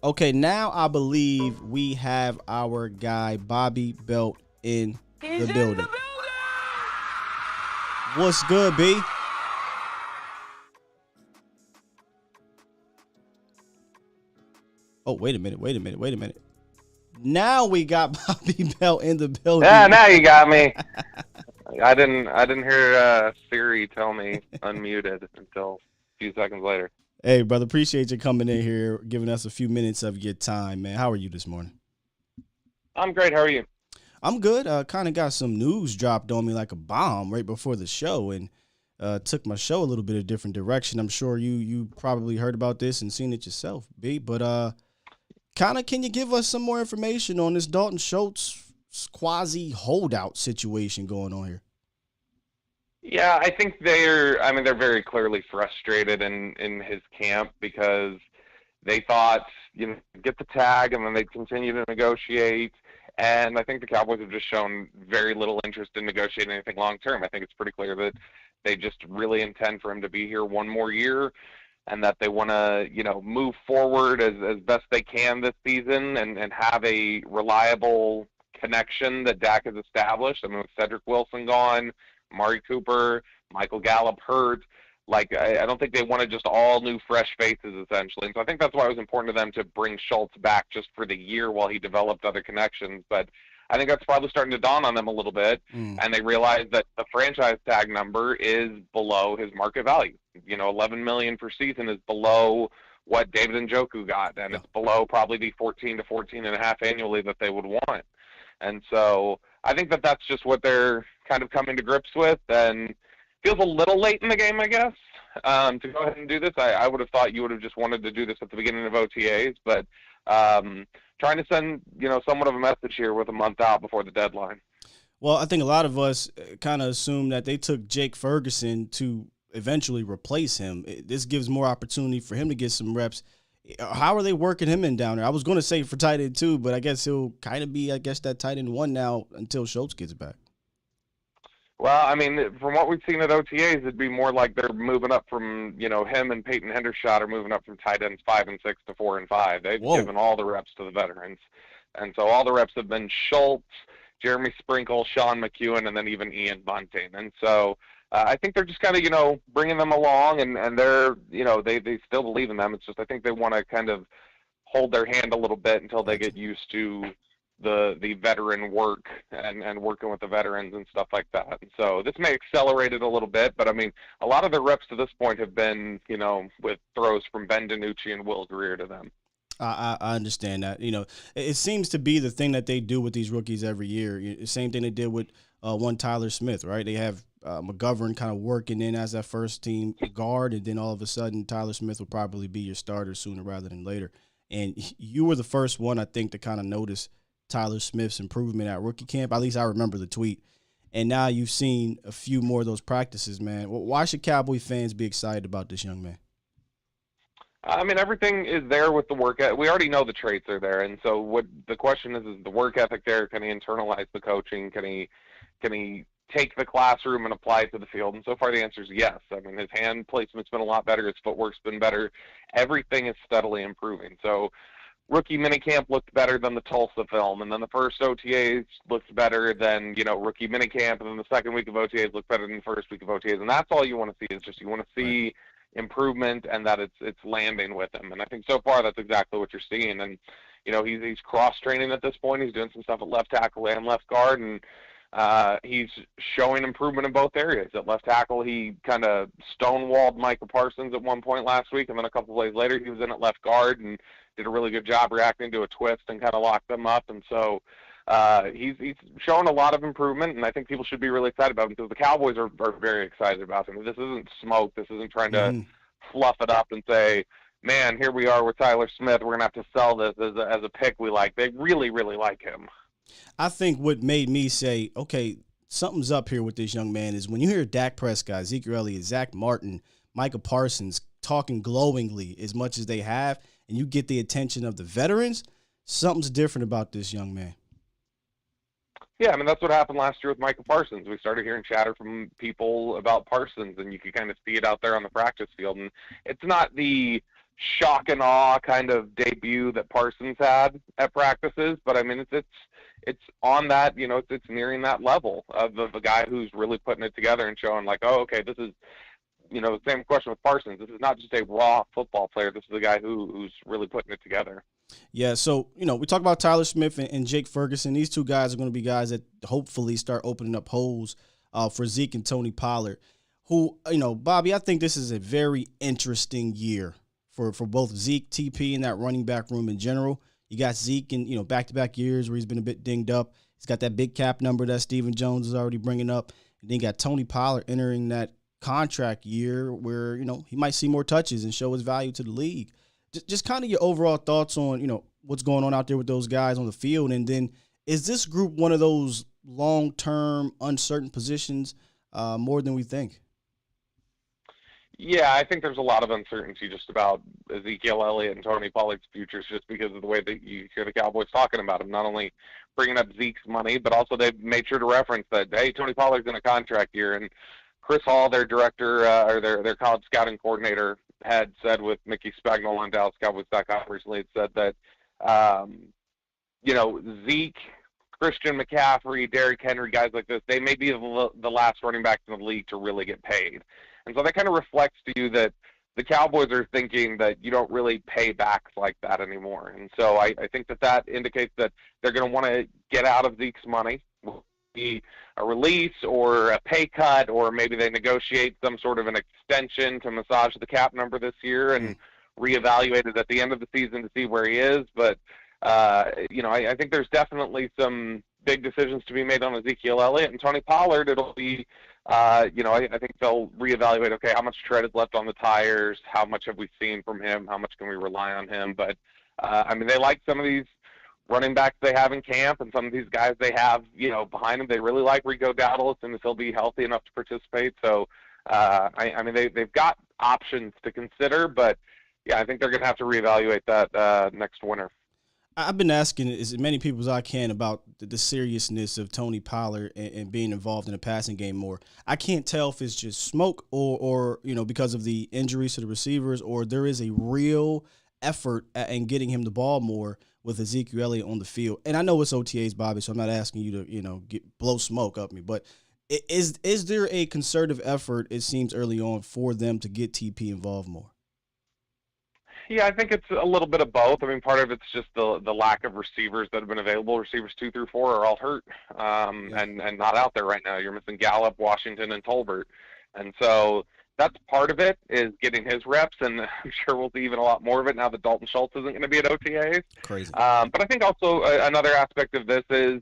Okay, now I believe we have our guy, Bobby Belt, in the building. What's good, B? Oh, wait a minute. Now we got Bobby Belt in the building. Yeah, now you got me. I didn't hear Siri tell me unmuted until a few seconds later. Hey, brother, appreciate you coming in here, giving us a few minutes of your time, man. How are you this morning? I'm great. How are you? I'm good. Kind of got some news dropped on me like a bomb right before the show and took my show a little bit of different direction. I'm sure you probably heard about this and seen it yourself, B. But can you give us some more information on this Dalton Schultz quasi holdout situation going on here? Yeah, I think they're very clearly frustrated in his camp because they thought, get the tag and then they'd continue to negotiate. And I think the Cowboys have just shown very little interest in negotiating anything long term. I think it's pretty clear that they just really intend for him to be here one more year and that they want to, move forward as best they can this season and have a reliable connection that Dak has established. I mean, with Cedric Wilson gone, Amari Cooper, Michael Gallup hurt. I don't think they wanted just all new, fresh faces, essentially. And so I think that's why it was important to them to bring Schultz back just for the year while he developed other connections. But I think that's probably starting to dawn on them a little bit. And they realize that the franchise tag number is below his market value. $11 million per season is below what David Njoku got. And it's below probably the 14 to 14.5 annually that they would want. And so I think that that's just what they're kind of coming to grips with, and feels a little late in the game, I guess, to go ahead and do this. I would have thought you would have just wanted to do this at the beginning of OTAs, but trying to send, somewhat of a message here with a month out before the deadline. Well, I think a lot of us kind of assume that they took Jake Ferguson to eventually replace him. This gives more opportunity for him to get some reps. How are they working him in down there? I was going to say for tight end 2, but I guess he'll kind of be, that tight end 1 now until Schultz gets back. Well, I mean, from what we've seen at OTAs, it'd be more like they're moving up from, him and Peyton Hendershot are moving up from tight ends 5 and 6 to 4 and 5. They've given all the reps to the veterans. And so all the reps have been Schultz, Jeremy Sprinkle, Sean McEwen, and then even Ian Bunting. And so I think they're just kind of, bringing them along, and they're, they still believe in them. It's just I think they want to kind of hold their hand a little bit until they get used to the veteran work and working with the veterans and stuff like that. And so this may accelerate it a little bit, but I mean, a lot of their reps to this point have been, with throws from Ben DiNucci and Will Greer to them. I understand that. It seems to be the thing that they do with these rookies every year. Same thing they did with one Tyler Smith, right? They have McGovern kind of working in as that first team guard, and then all of a sudden Tyler Smith will probably be your starter sooner rather than later. And you were the first one, I think, to kind of notice Tyler Smith's improvement at rookie camp. At least I remember the tweet. And now you've seen a few more of those practices, man. Why should Cowboy fans be excited about this young man? I mean, everything is there with the work ethic. We already know the traits are there, and so what the question is the work ethic there? Can he internalize the coaching? Can he take the classroom and apply it to the field? And so far, the answer is yes. I mean, his hand placement's been a lot better. His footwork's been better. Everything is steadily improving. So rookie minicamp looked better than the Tulsa film, and then the first OTAs looked better than, rookie minicamp, and then the second week of OTAs looked better than the first week of OTAs. And that's all you want to see is just you want to see improvement and that it's landing with him. And I think so far that's exactly what you're seeing. And, he's cross-training at this point. He's doing some stuff at left tackle and left guard, and he's showing improvement in both areas. At left tackle, he kind of stonewalled Micah Parsons at one point last week, and then a couple of plays later he was in at left guard and did a really good job reacting to a twist and kind of locked them up. And so he's shown a lot of improvement, and I think people should be really excited about him because the Cowboys are very excited about him. This isn't smoke. This isn't trying to fluff it up and say, man, here we are with Tyler Smith. We're going to have to sell this as a pick we like. They really, really like him. I think what made me say, okay, something's up here with this young man is when you hear Dak Prescott, Ezekiel Elliott, Zach Martin, Micah Parsons talking glowingly as much as they have, and you get the attention of the veterans, something's different about this young man. Yeah, I mean, that's what happened last year with Micah Parsons. We started hearing chatter from people about Parsons, and you could kind of see it out there on the practice field. And it's not the shock and awe kind of debut that Parsons had at practices, but I mean, it's on that, it's nearing that level of a guy who's really putting it together and showing like, oh, okay, this is, the same question with Parsons. This is not just a raw football player. This is a guy who's really putting it together. Yeah, so, we talk about Tyler Smith and Jake Ferguson. These two guys are going to be guys that hopefully start opening up holes for Zeke and Tony Pollard, who, Bobby, I think this is a very interesting year for both Zeke, TP, and that running back room in general. You got Zeke in, back-to-back years where he's been a bit dinged up. He's got that big cap number that Stephen Jones is already bringing up. And then you got Tony Pollard entering that contract year where, he might see more touches and show his value to the league. Just kind of your overall thoughts on, what's going on out there with those guys on the field. And then is this group one of those long-term uncertain positions more than we think? Yeah, I think there's a lot of uncertainty just about Ezekiel Elliott and Tony Pollard's futures just because of the way that you hear the Cowboys talking about him, not only bringing up Zeke's money, but also they've made sure to reference that, hey, Tony Pollard's in a contract year. And Chris Hall, their director or their college scouting coordinator, had said with Mickey Spagnol on DallasCowboys.com recently, it said that, Zeke, Christian McCaffrey, Derrick Henry, guys like this, they may be the last running backs in the league to really get paid. And so that kind of reflects to you that the Cowboys are thinking that you don't really pay backs like that anymore. And so I think that indicates that they're going to want to get out of Zeke's money, be a release or a pay cut, or maybe they negotiate some sort of an extension to massage the cap number this year and reevaluate it at the end of the season to see where he is. But, I think there's definitely some big decisions to be made on Ezekiel Elliott and Tony Pollard. It'll be, I think they'll reevaluate, okay, how much tread is left on the tires? How much have we seen from him? How much can we rely on him? But, they like some of these running backs they have in camp and some of these guys they have, behind them. They really like Rico Dowdle as soon as he'll be healthy enough to participate. So, they've got options to consider, but, yeah, I think they're going to have to reevaluate that next winter. I've been asking as many people as I can about the seriousness of Tony Pollard and being involved in the passing game more. I can't tell if it's just smoke or because of the injuries to the receivers, or there is a real effort in getting him the ball more with Ezekiel Elliott on the field. And I know it's OTAs, Bobby, so I'm not asking you to blow smoke up me, but is there a concerted effort, it seems early on, for them to get TP involved more? Yeah, I think it's a little bit of both. I mean, part of it's just the lack of receivers that have been available. Receivers 2 through 4 are all hurt and not out there right now. You're missing Gallup, Washington, and Tolbert. And so that's part of it, is getting his reps, and I'm sure we'll see even a lot more of it now that Dalton Schultz isn't going to be at OTAs. Crazy. But I think also another aspect of this is,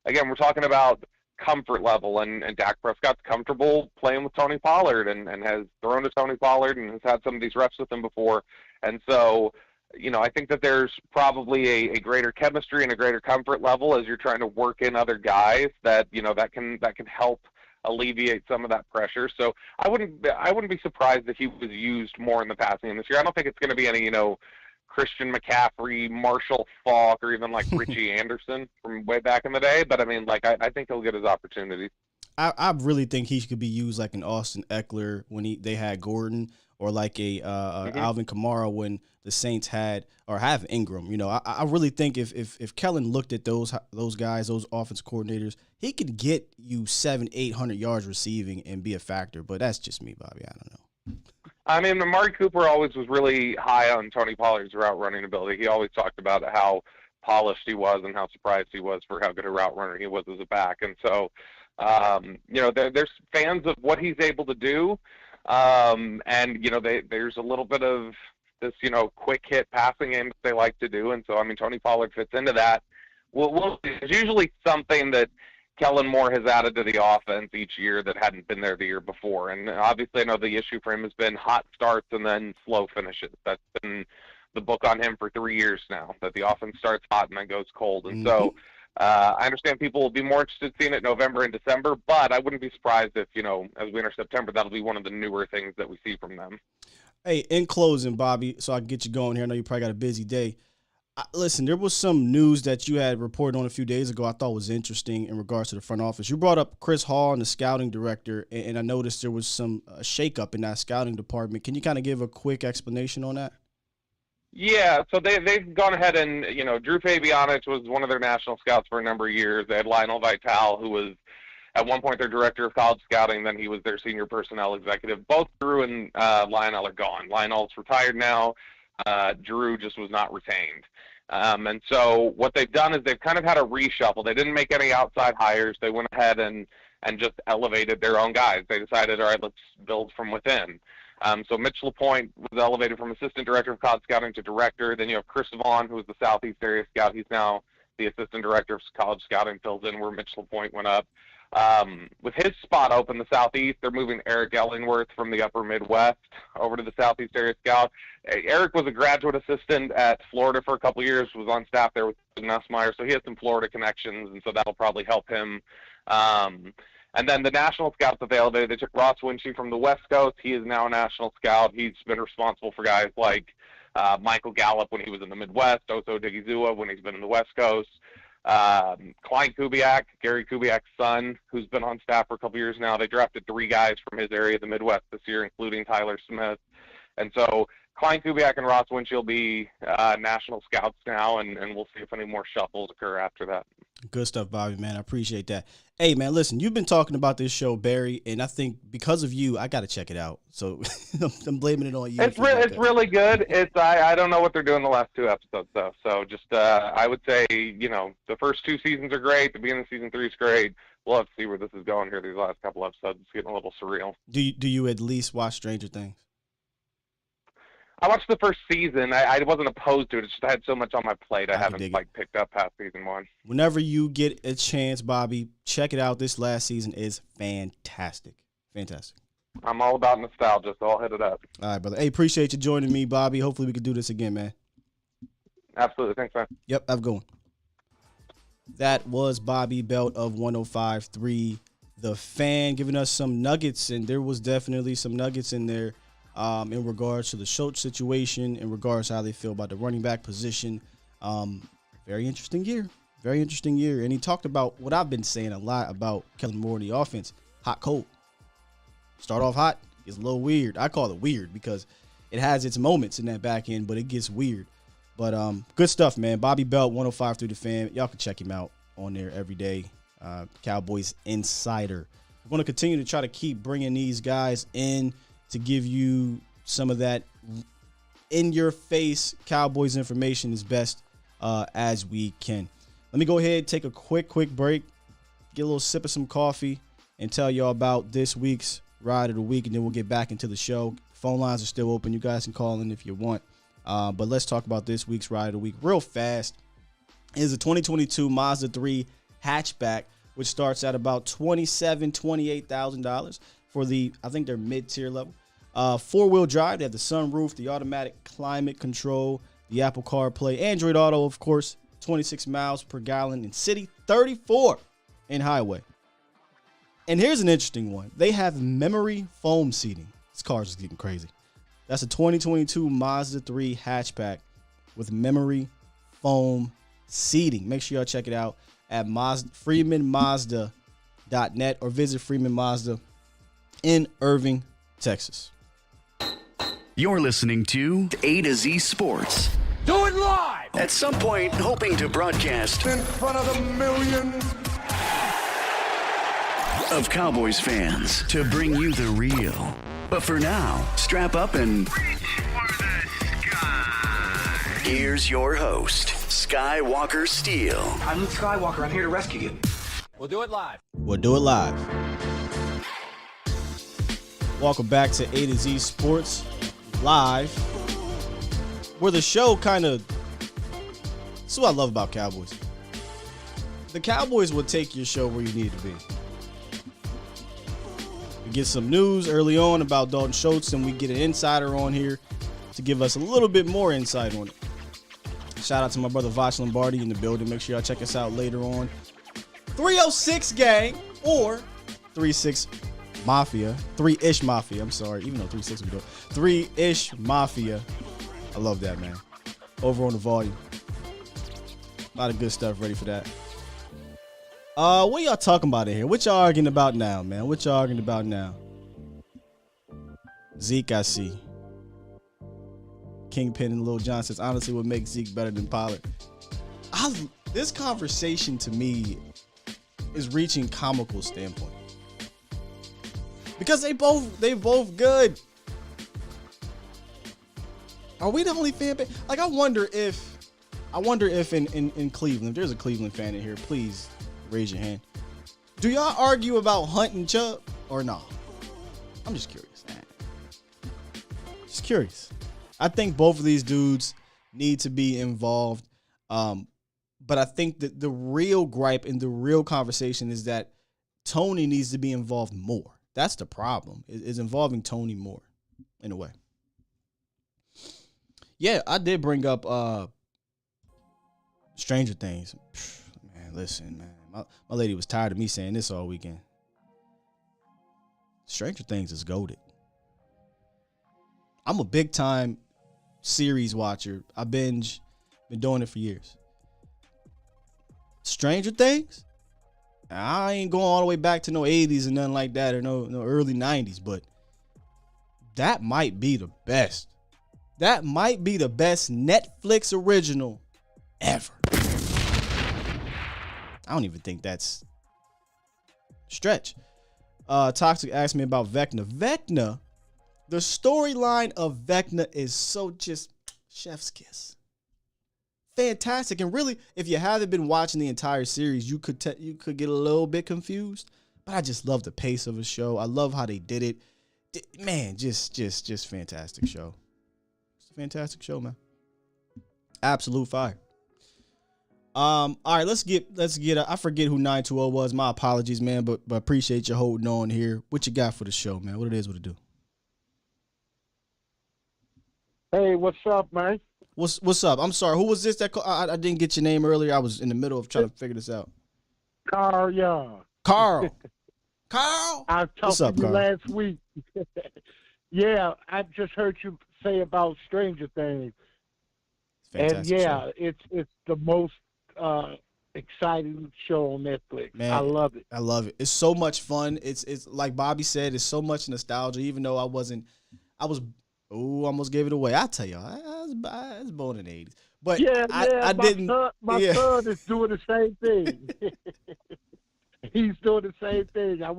again, we're talking about comfort level, and Dak Prescott's comfortable playing with Tony Pollard and has thrown to Tony Pollard and has had some of these reps with him before. And so, I think that there's probably a greater chemistry and a greater comfort level as you're trying to work in other guys that can help alleviate some of that pressure. So I wouldn't be surprised if he was used more in the passing game this year. I don't think it's going to be any, Christian McCaffrey, Marshall Faulk, or even like Richie Anderson from way back in the day. But I mean, like, I think he'll get his opportunities. I really think he could be used like an Austin Eckler when they had Gordon, or like a Alvin Kamara when the Saints have Ingram. I really think if Kellen looked at those guys, those offense coordinators, he could get you 700-800 yards receiving and be a factor. But that's just me, Bobby. I don't know. I mean, Amari Cooper always was really high on Tony Pollard's route running ability. He always talked about how polished he was and how surprised he was for how good a route runner he was as a back. And so, there's fans of what he's able to do. There's a little bit of this, quick hit passing game that they like to do. And so, I mean, Tony Pollard fits into that. It's usually something that Kellen Moore has added to the offense each year that hadn't been there the year before. And obviously I know the issue for him has been hot starts and then slow finishes. That's been the book on him for 3 years now, that the offense starts hot and then goes cold. And so I understand people will be more interested in seeing it November and December, but I wouldn't be surprised if, as we enter September, that'll be one of the newer things that we see from them. Hey, in closing, Bobby, so I can get you going here. I know you probably got a busy day. Listen, there was some news that you had reported on a few days ago I thought was interesting in regards to the front office. You brought up Chris Hall and the scouting director, and I noticed there was some shakeup in that scouting department. Can you kind of give a quick explanation on that? Yeah, so they've gone ahead and, Drew Fabianich was one of their national scouts for a number of years. They had Lionel Vital, who was at one point their director of college scouting, then he was their senior personnel executive. Both Drew and Lionel are gone. Lionel's retired now. Drew just was not retained. And so what they've done is they've kind of had a reshuffle. They didn't make any outside hires. They went ahead and just elevated their own guys. They decided, all right, let's build from within. So Mitch LaPointe was elevated from assistant director of college scouting to director. Then you have Chris Vaughn, who was the Southeast area scout. He's now the assistant director of college scouting, fills in where Mitch LaPointe went up. With his spot open, the Southeast, they're moving Eric Ellingworth from the upper Midwest over to the Southeast area scout. Eric was a graduate assistant at Florida for a couple of years, was on staff there with Nussmeier, so he has some Florida connections, and so that'll probably help him. And then the national scouts that they elevated, they took Ross Winchie from the West Coast. He is now a national scout. He's been responsible for guys like Michael Gallup when he was in the Midwest, Oso Digizua when he's been in the West Coast. Klein Kubiak, Gary Kubiak's son, who's been on staff for a couple years now. They drafted 3 guys from his area of the Midwest this year, including Tyler Smith. And so Klein Kubiak and Ross Winchie will be national scouts now, and we'll see if any more shuffles occur after that. Good stuff, Bobby, man. I appreciate that. Hey, man, listen, you've been talking about this show, Barry, and I think because of you, I got to check it out. So I'm blaming it on you. It's really good. I don't know what they're doing the last 2 episodes, though. So just I would say, the first 2 seasons are great. The beginning of season 3 is great. We'll have to see where this is going here these last couple episodes. It's getting a little surreal. Do you at least watch Stranger Things? I watched the first season. I wasn't opposed to it. It's just I had so much on my plate. I haven't picked up past season 1. Whenever you get a chance, Bobby, check it out. This last season is fantastic. Fantastic. I'm all about nostalgia, so I'll hit it up. All right, brother. Hey, appreciate you joining me, Bobby. Hopefully we can do this again, man. Absolutely. Thanks, man. Yep, have a good one. That was Bobby Belt of 105.3 The Fan, giving us some nuggets, and there was definitely some nuggets in there. In regards to the Schultz situation, in regards to how they feel about the running back position. Very interesting year. Very interesting year. And he talked about what I've been saying a lot about Kellen Moore and the offense. Hot, cold. Start off hot, gets a little weird. I call it weird because it has its moments in that back end, but it gets weird. But good stuff, man. Bobby Belt, 105.3 The Fan. Y'all can check him out on there every day. Cowboys Insider. We're going to continue to try to keep bringing these guys in to give you some of that in-your-face Cowboys information as best as we can. Let me go ahead, take a quick break, get a little sip of some coffee, and tell y'all about this week's Ride of the Week, and then we'll get back into the show. Phone lines are still open. You guys can call in if you want. But let's talk about this week's Ride of the Week real fast. It is a 2022 Mazda 3 hatchback, which starts at about $28,000 for the, I think they're mid-tier level. 4-wheel drive. They have the sunroof, the automatic climate control, the Apple CarPlay, Android Auto, of course, 26 miles per gallon in city, 34 in highway. And here's an interesting one. They have memory foam seating. This car's just getting crazy. That's a 2022 Mazda 3 hatchback with memory foam seating. Make sure y'all check it out at freemanmazda.net or visit Freeman Mazda in Irving, Texas. You're listening to A to Z Sports. Do it live! At some point, hoping to broadcast In front of the millions. of Cowboys fans to bring you the real. But for now, strap up and here's your host, Skywalker Steele. I'm Luke Skywalker. I'm here to rescue you. We'll do it live. We'll do it live. Welcome back to A to Z Sports Live, where the show kind of, this is what I love about Cowboys. The Cowboys will take your show where you need to be. We get some news early on about Dalton Schultz, and we get an insider on here to give us a little bit more insight on it. Shout out to my brother Vosh Lombardi in the building. Make sure y'all check us out later on. 306 Gang or 36 Mafia. 3-ish Mafia. I'm sorry. Even though 36 we do it. 3-ish Mafia. I love that, man. Over on the volume. A lot of good stuff ready for that. What y'all talking about in here? What y'all arguing about now, man? What y'all arguing about now? Zeke, I see. Kingpin and Lil John says, honestly, what makes Zeke better than Pollard? This conversation to me is reaching comical standpoint. Because they both good. Are we the only fan base? Like, I wonder if in Cleveland, if there's a Cleveland fan in here, please raise your hand. Do y'all argue about Hunt and Chubb or no? I'm just curious. Just curious. I think both of these dudes need to be involved. But I think that the real gripe and the real conversation is that Tony needs to be involved more. That's the problem, is involving Tony more in a way. Yeah, I did bring up Stranger Things. Man, listen, man. My lady was tired of me saying this all weekend. Stranger Things is goated. I'm a big time series watcher. I been doing it for years. Stranger Things? I ain't going all the way back to no 80s and nothing like that, or no early 90s, but that might be the best. That might be the best Netflix original ever. I don't even think that's stretch. Toxic asked me about Vecna. Vecna, the storyline of Vecna is so just chef's kiss. Fantastic. And really, if you haven't been watching the entire series, you could get a little bit confused. But I just love the pace of the show. I love how they did it. Man, just fantastic show. It's a fantastic show, man. Absolute fire. All right, let's get I forget who 920 was. My apologies, man, but appreciate you holding on here. What you got for the show, man? What it do? Hey, what's up, man? What's up? I'm sorry. Who was this that called? I didn't get your name earlier. I was in the middle of trying to figure this out. Carl Young. Carl. I talked to you last week. Yeah, I just heard you say about Stranger Things. And yeah, show. It's the most exciting show on Netflix. Man, I love it. I love it. It's so much fun. It's like Bobby said, it's so much nostalgia, even though I almost gave it away. I tell y'all, I was born in the 80s. But yeah, I didn't. My son is doing the same thing. He's doing the same thing. I'm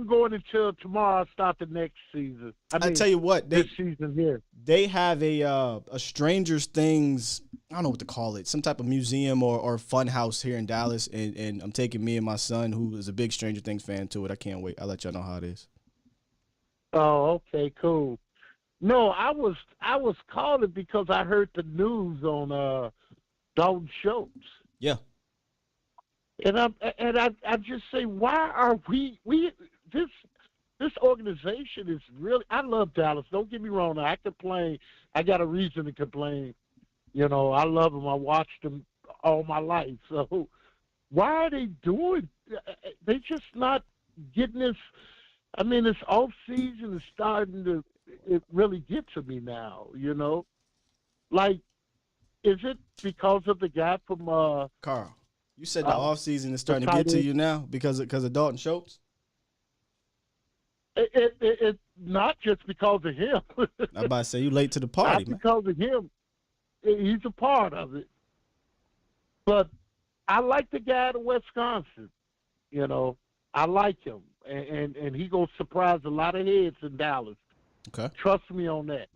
going until tomorrow. I start the next season. I tell you what, this season here. They have a Stranger Things, I don't know what to call it, some type of museum or fun house here in Dallas, and I'm taking me and my son, who is a big Stranger Things fan, to it. I can't wait. I'll let y'all know how it is. Oh, okay, cool. No, I was calling because I heard the news on Dalton Schultz. Yeah. And I just say, why are we this this organization is really. I love Dallas. Don't get me wrong. I complain. I got a reason to complain. You know, I love them. I watched them all my life. So why are they doing? They just not getting this. I mean, this off season is starting to. It really get to me now. You know, like, is it because of the guy from Carl? You said the off season is starting to get to you now because of Dalton Schultz. It not just because of him. I'm about to say you late to the party, not because of him. He's a part of it. But I like the guy out of Wisconsin. You know, I like him, and he gonna surprise a lot of heads in Dallas. Okay, trust me on that.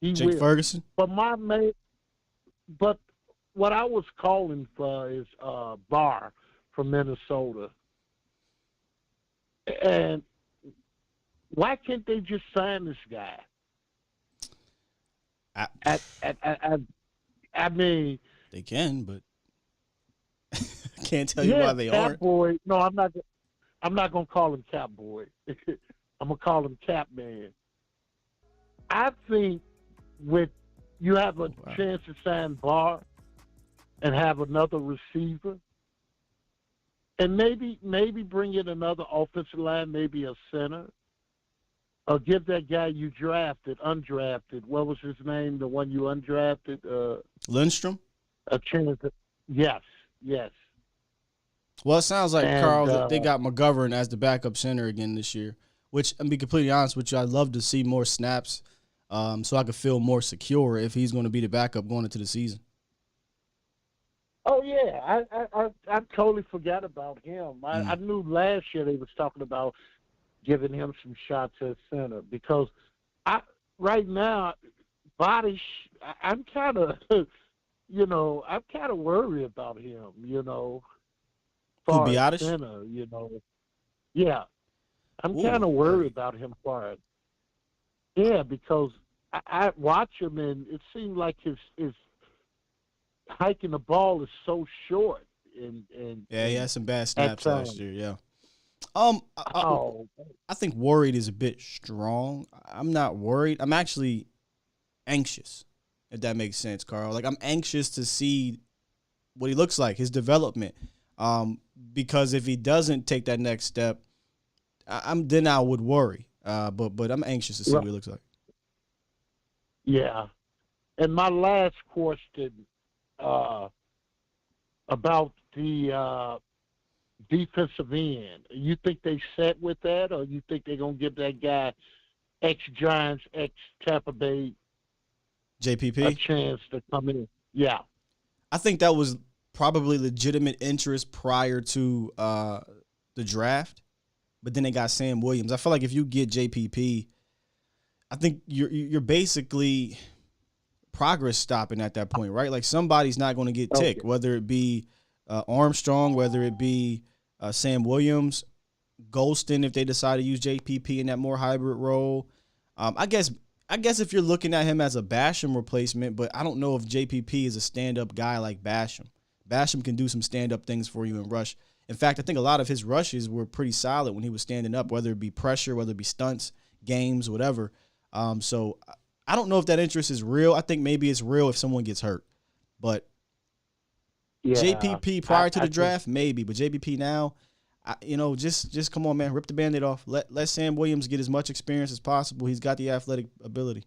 He Jake will. Ferguson. But but what I was calling for is Barr from Minnesota, and why can't they just sign this guy? I mean, they can, but I can't tell you why they aren't. Boy, no, I'm not gonna call him Cap Boy. I'm gonna call him Cap Man. I think you have a chance to sign Barr and have another receiver, and maybe bring in another offensive line, maybe a center, or give that guy you undrafted. What was his name? The one you undrafted? Lindstrom? A chance. Yes. Well, it sounds like, Carl, that they got McGovern as the backup center again this year, which, I'll be completely honest with you, I'd love to see more snaps so I could feel more secure if he's going to be the backup going into the season. Oh, yeah. I totally forgot about him. I knew last year they was talking about giving him some shots at center because right now, I'm kind of, I'm kind of worried about him, Who, Biotish? Center, Yeah. I'm kind of worried about him for it. Yeah, because I watch him and it seems like his hiking the ball is so short. And he had some bad snaps last year, yeah. I think worried is a bit strong. I'm not worried. I'm actually anxious, if that makes sense, Carl. Like, I'm anxious to see what he looks like, his development. Because if he doesn't take that next step, then I would worry. But I'm anxious to see what he looks like. Yeah. And my last question about the defensive end. You think they set with that, or you think they're going to give that guy ex-Giants, ex-Tampa Bay JPP a chance to come in? Yeah. I think that was probably legitimate interest prior to the draft, but then they got Sam Williams. I feel like if you get JPP, I think you're basically progress stopping at that point, right? Like, somebody's not going to get ticked, whether it be Armstrong, whether it be Sam Williams, Golston, if they decide to use JPP in that more hybrid role. I guess if you're looking at him as a Basham replacement, but I don't know if JPP is a stand-up guy like Basham. Basham can do some stand-up things for you and rush. In fact, I think a lot of his rushes were pretty solid when he was standing up, whether it be pressure, whether it be stunts, games, whatever. So I don't know if that interest is real. I think maybe it's real if someone gets hurt. But JPP prior to the draft, maybe. But JPP now, just come on, man. Rip the Band-Aid off. Let Sam Williams get as much experience as possible. He's got the athletic ability.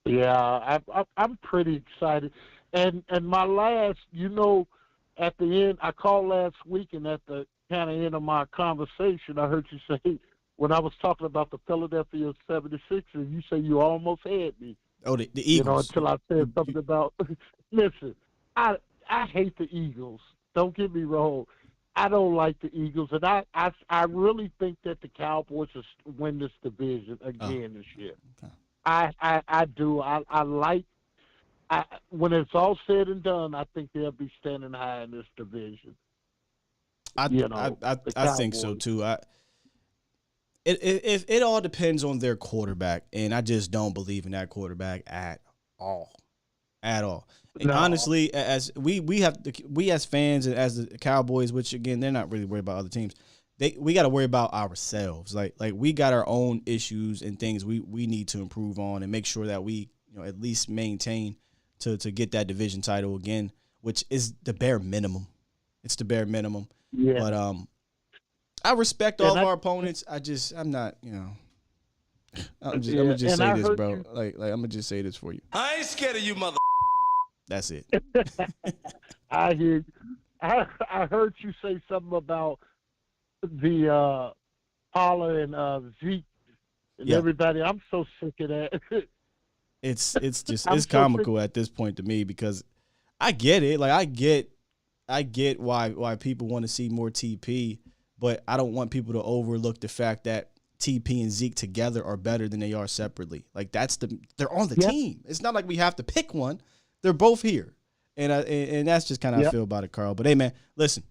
Yeah, I'm pretty excited. And my last, at the end, I called last week, and at the kind of end of my conversation, I heard you say, when I was talking about the Philadelphia 76ers, you say you almost had me. Oh, the Eagles. Until I said something about, listen, I hate the Eagles. Don't get me wrong. I don't like the Eagles, and I really think that the Cowboys will win this division again this year. Okay. I do. I like. When it's all said and done, I think they'll be standing high in this division. I think so too. It all depends on their quarterback, and I just don't believe in that quarterback at all. And honestly, as we as fans and as the Cowboys, which again they're not really worried about other teams, we got to worry about ourselves. Like we got our own issues and things we need to improve on and make sure that we, at least maintain to get that division title again, which is the bare minimum. It's the bare minimum. Yeah. But I respect all of our opponents. I'm not, I'm gonna just say this, bro. Like I'm gonna just say this for you. I ain't scared of you, mother. That's it. I hear you. I heard you say something about the Pollard and Zeke and everybody. I'm so sick of that. It's just it's comical at this point to me because I get it. Like I get why people want to see more TP, but I don't want people to overlook the fact that TP and Zeke together are better than they are separately. Like they're on the team. It's not like we have to pick one. They're both here. And that's just kind of how I feel about it, Carl. But hey man, listen.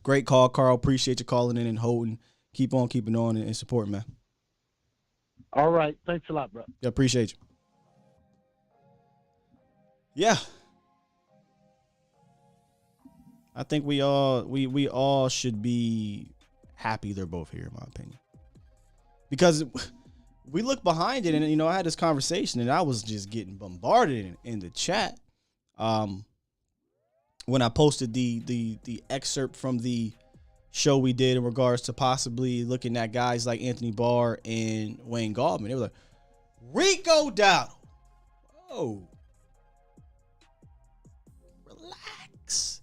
Great call, Carl. Appreciate you calling in and holding. Keep on keeping on and supporting, man. All right. Thanks a lot, bro. Yeah, appreciate you. Yeah. I think we all should be happy they're both here, in my opinion. Because we look behind it, and I had this conversation, and I was just getting bombarded in the chat. When I posted the excerpt from the show we did in regards to possibly looking at guys like Anthony Barr and Wayne Gallman, they were like, Rico Dowdle. Oh, relax.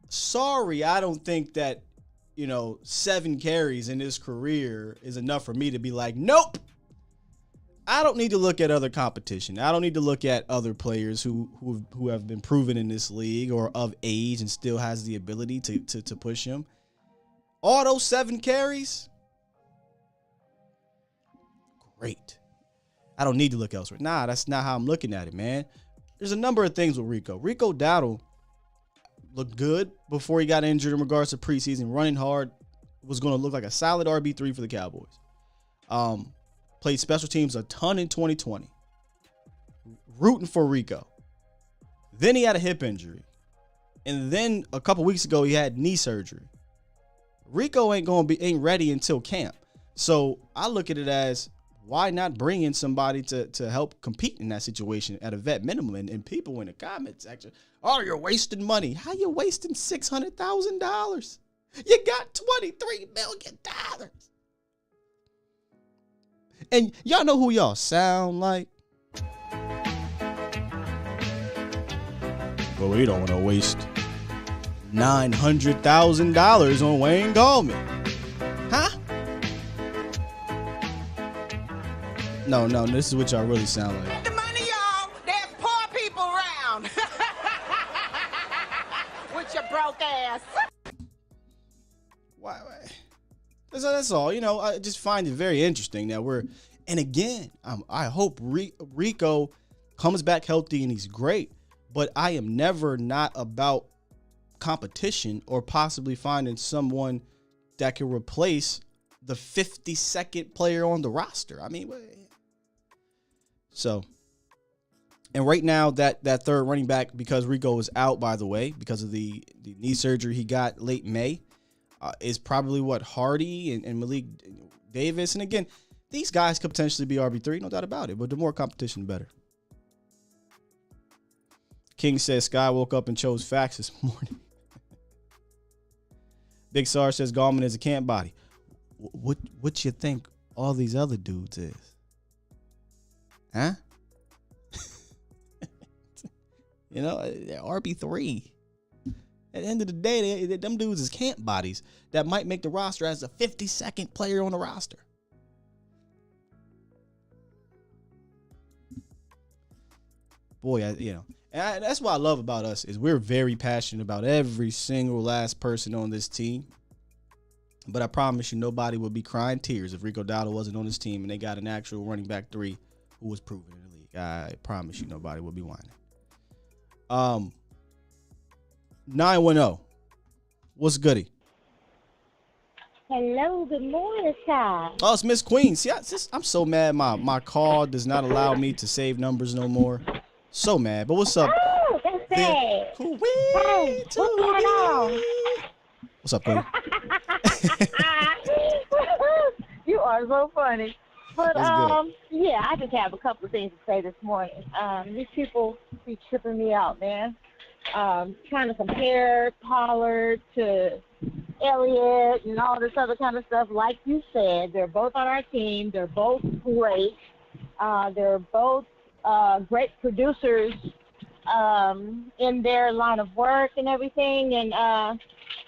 Sorry, I don't think that 7 carries in his career is enough for me to be like, nope. I don't need to look at other competition. I don't need to look at other players who have been proven in this league or of age and still has the ability to push him. All those 7 carries, great. I don't need to look elsewhere. Nah, that's not how I'm looking at it, man. There's a number of things with Rico. Rico Dowdle looked good before he got injured in regards to preseason. Running hard, was going to look like a solid RB3 for the Cowboys. Played special teams a ton in 2020. Rooting for Rico. Then he had a hip injury. And then a couple weeks ago, he had knee surgery. Rico ain't ready until camp. So I look at it as, why not bring in somebody to help compete in that situation at a vet minimum? And people in the comments section, oh, you're wasting money. How you wasting $600,000? You got $23 million. And y'all know who y'all sound like. But we don't want to waste $900,000 on Wayne Gallman. Huh? No, this is what y'all really sound like. Get the money, y'all. There's poor people around. With your broke ass. Why? That's all. I just find it very interesting that and again, I hope Rico comes back healthy and he's great, but I am never not about competition or possibly finding someone that can replace the 52nd player on the roster. I mean, and right now that third running back, because Rico is out, by the way, because of the knee surgery he got late May, is probably Hardy and Malik Davis. And again, these guys could potentially be RB3, no doubt about it, but the more competition, the better. King says Sky woke up and chose facts this morning. Big Sarge says Gallman is a camp body. What you think all these other dudes is? Huh? They're RB3. At the end of the day, them dudes is camp bodies that might make the roster as the 52nd player on the roster. Boy, and that's what I love about us is we're very passionate about every single last person on this team. But I promise you, nobody would be crying tears if Rico Dowdle wasn't on this team and they got an actual running back 3 who was proven in the league. I promise you, nobody would be whining. 910. What's goody? Hello, good morning, Ty. Oh, it's Miss Queen. See, I'm so mad my call does not allow me to save numbers no more. So mad. But what's up? Oh, that's bad. Hey, what's going on? What's up, Queen? You are so funny. But, That's yeah, I just have a couple of things to say this morning. These people be tripping me out, man. Trying to compare Pollard to Elliott and all this other kind of stuff. Like you said, they're both on our team. They're both great. They're both great producers in their line of work and everything. And,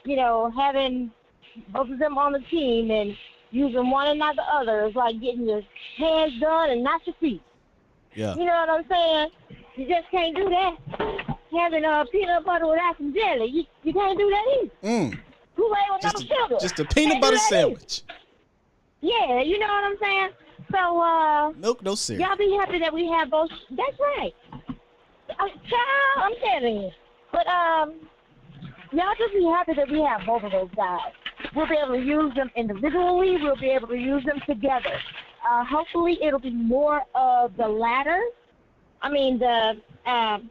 you know, having both of them on the team and using one and not the other is like getting your hands done and not your feet. Yeah. You know what I'm saying? You just can't do that. Having peanut butter without some jelly, you can't do that either. Kool-Aid with no sugar. Just a peanut butter sandwich. Yeah, you know what I'm saying? So, milk, no cereal. Y'all be happy that we have both. That's right. Child, I'm telling you. But, y'all just be happy that we have both of those guys. We'll be able to use them individually. We'll be able to use them together. Hopefully, it'll be more of the latter. I mean,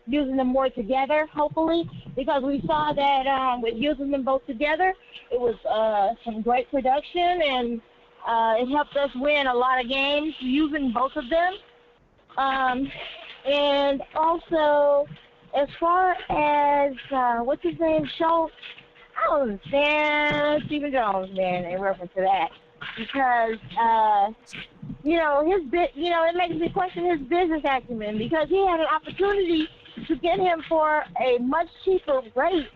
using them more together, hopefully, because we saw that with using them both together, it was some great production, and it helped us win a lot of games using both of them. And also, as far as, what's his name, Schultz, I don't understand Stephen Jones, man, in reference to that. Because, you know, it makes me question his business acumen, because he had an opportunity to get him for a much cheaper rate,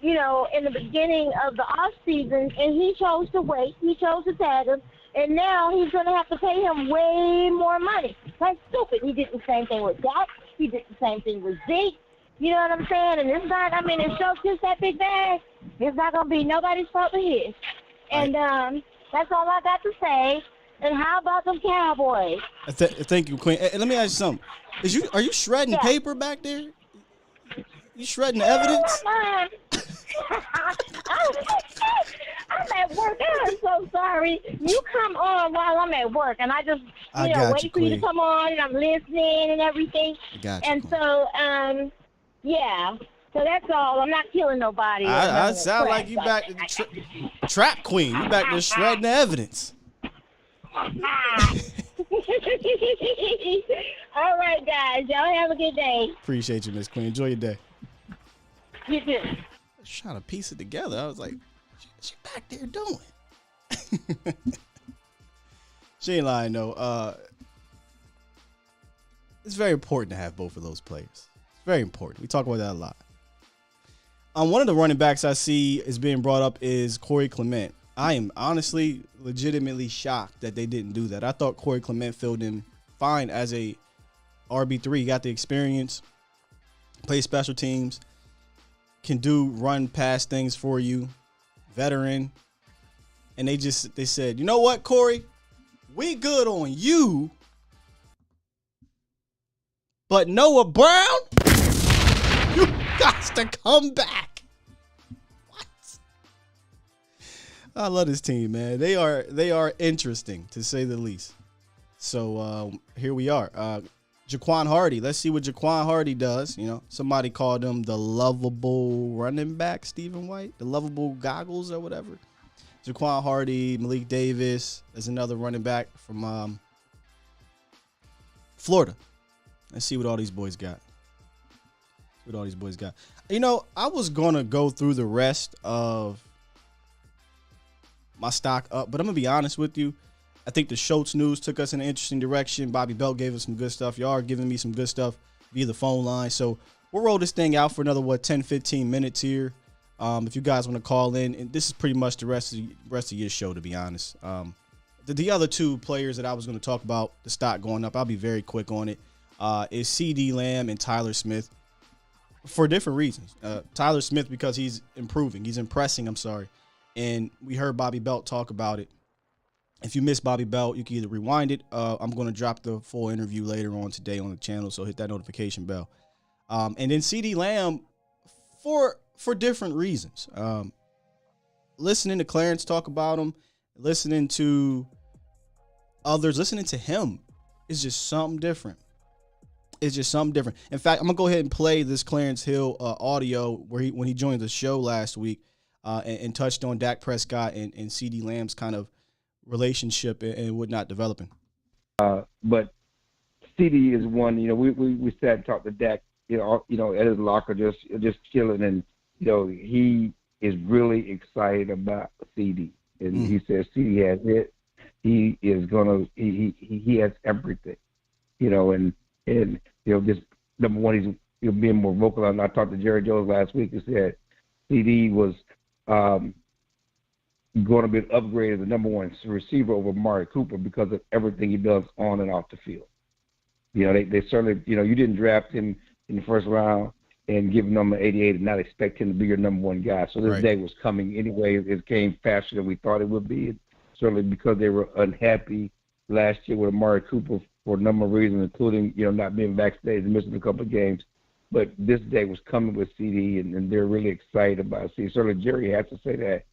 you know, in the beginning of the off season, and he chose to wait. He chose to tag him, and now he's going to have to pay him way more money. That's stupid. He did the same thing with Dak. He did the same thing with Zeke. You know what I'm saying? And it's not, I mean, if Schultz gets that big bag, it's not going to be nobody's fault but his. And that's all I got to say. And how about them Cowboys? Thank you, Queen. Hey, let me ask you something. Are you shredding paper back there? You shredding evidence? I'm at work. I'm so sorry. You come on while I'm at work, and I just, wait for you to come on, and I'm listening and everything. I got you, and so, yeah. So that's all. I'm not killing nobody. I sound like you back to trap queen. You back there shredding the evidence. All right, guys. Y'all have a good day. Appreciate you, Miss Queen. Enjoy your day. You too. I was trying to piece it together. I was like, what's she back there doing? She ain't lying, though. It's very important to have both of those players. It's very important. We talk about that a lot. One of the running backs I see is being brought up is Corey Clement. I am honestly, legitimately shocked that they didn't do that. I thought Corey Clement filled in fine as a RB3. He got the experience, plays special teams, can do run pass things for you, veteran. And they said, you know what, Corey? We good on you. But Noah Brown, you got to come back. I love this team, man. They are interesting, to say the least. So here we are. Jaquan Hardy. Let's see what Jaquan Hardy does. You know, somebody called him the lovable running back, Stephen White, the lovable goggles or whatever. Jaquan Hardy, Malik Davis is another running back from Florida. Let's see what all these boys got. You know, I was gonna go through the rest of my stock up, but I'm gonna be honest with you. I think the Schultz news took us in an interesting direction. Bobby Belt gave us some good stuff. Y'all are giving me some good stuff via the phone line. So we'll roll this thing out for another 10, 15 minutes here. If you guys want to call in, and this is pretty much the rest of your show, to be honest. The other two players that I was going to talk about, the stock going up, I'll be very quick on it. Is CeeDee Lamb and Tyler Smith for different reasons. Tyler Smith because he's improving, he's impressing. I'm sorry. And we heard Bobby Belt talk about it. If you missed Bobby Belt, you can either rewind it. I'm going to drop the full interview later on today on the channel, so hit that notification bell. And then CeeDee Lamb for different reasons. Listening to Clarence talk about him, listening to others, listening to him is just something different. It's just something different. In fact, I'm going to go ahead and play this Clarence Hill audio when he joined the show last week. and touched on Dak Prescott and CeeDee Lamb's kind of relationship and whatnot developing. But CeeDee is one. We sat and talked to Dak. At his locker, just chilling, and he is really excited about CeeDee, and he says CeeDee has it. He is gonna. He has everything, and just number one, he's being more vocal. And I talked to Jerry Jones last week. He said CeeDee was going to be an upgrade as the number one receiver over Amari Cooper because of everything he does on and off the field. They certainly, you didn't draft him in the first round and give him number 88 and not expect him to be your number one guy. So this day was coming anyway. It came faster than we thought it would be. Certainly because they were unhappy last year with Amari Cooper for a number of reasons, including, not being vaccinated and missing a couple of games. But this day was coming with CeeDee, and they're really excited about CeeDee. Certainly Jerry has to say that.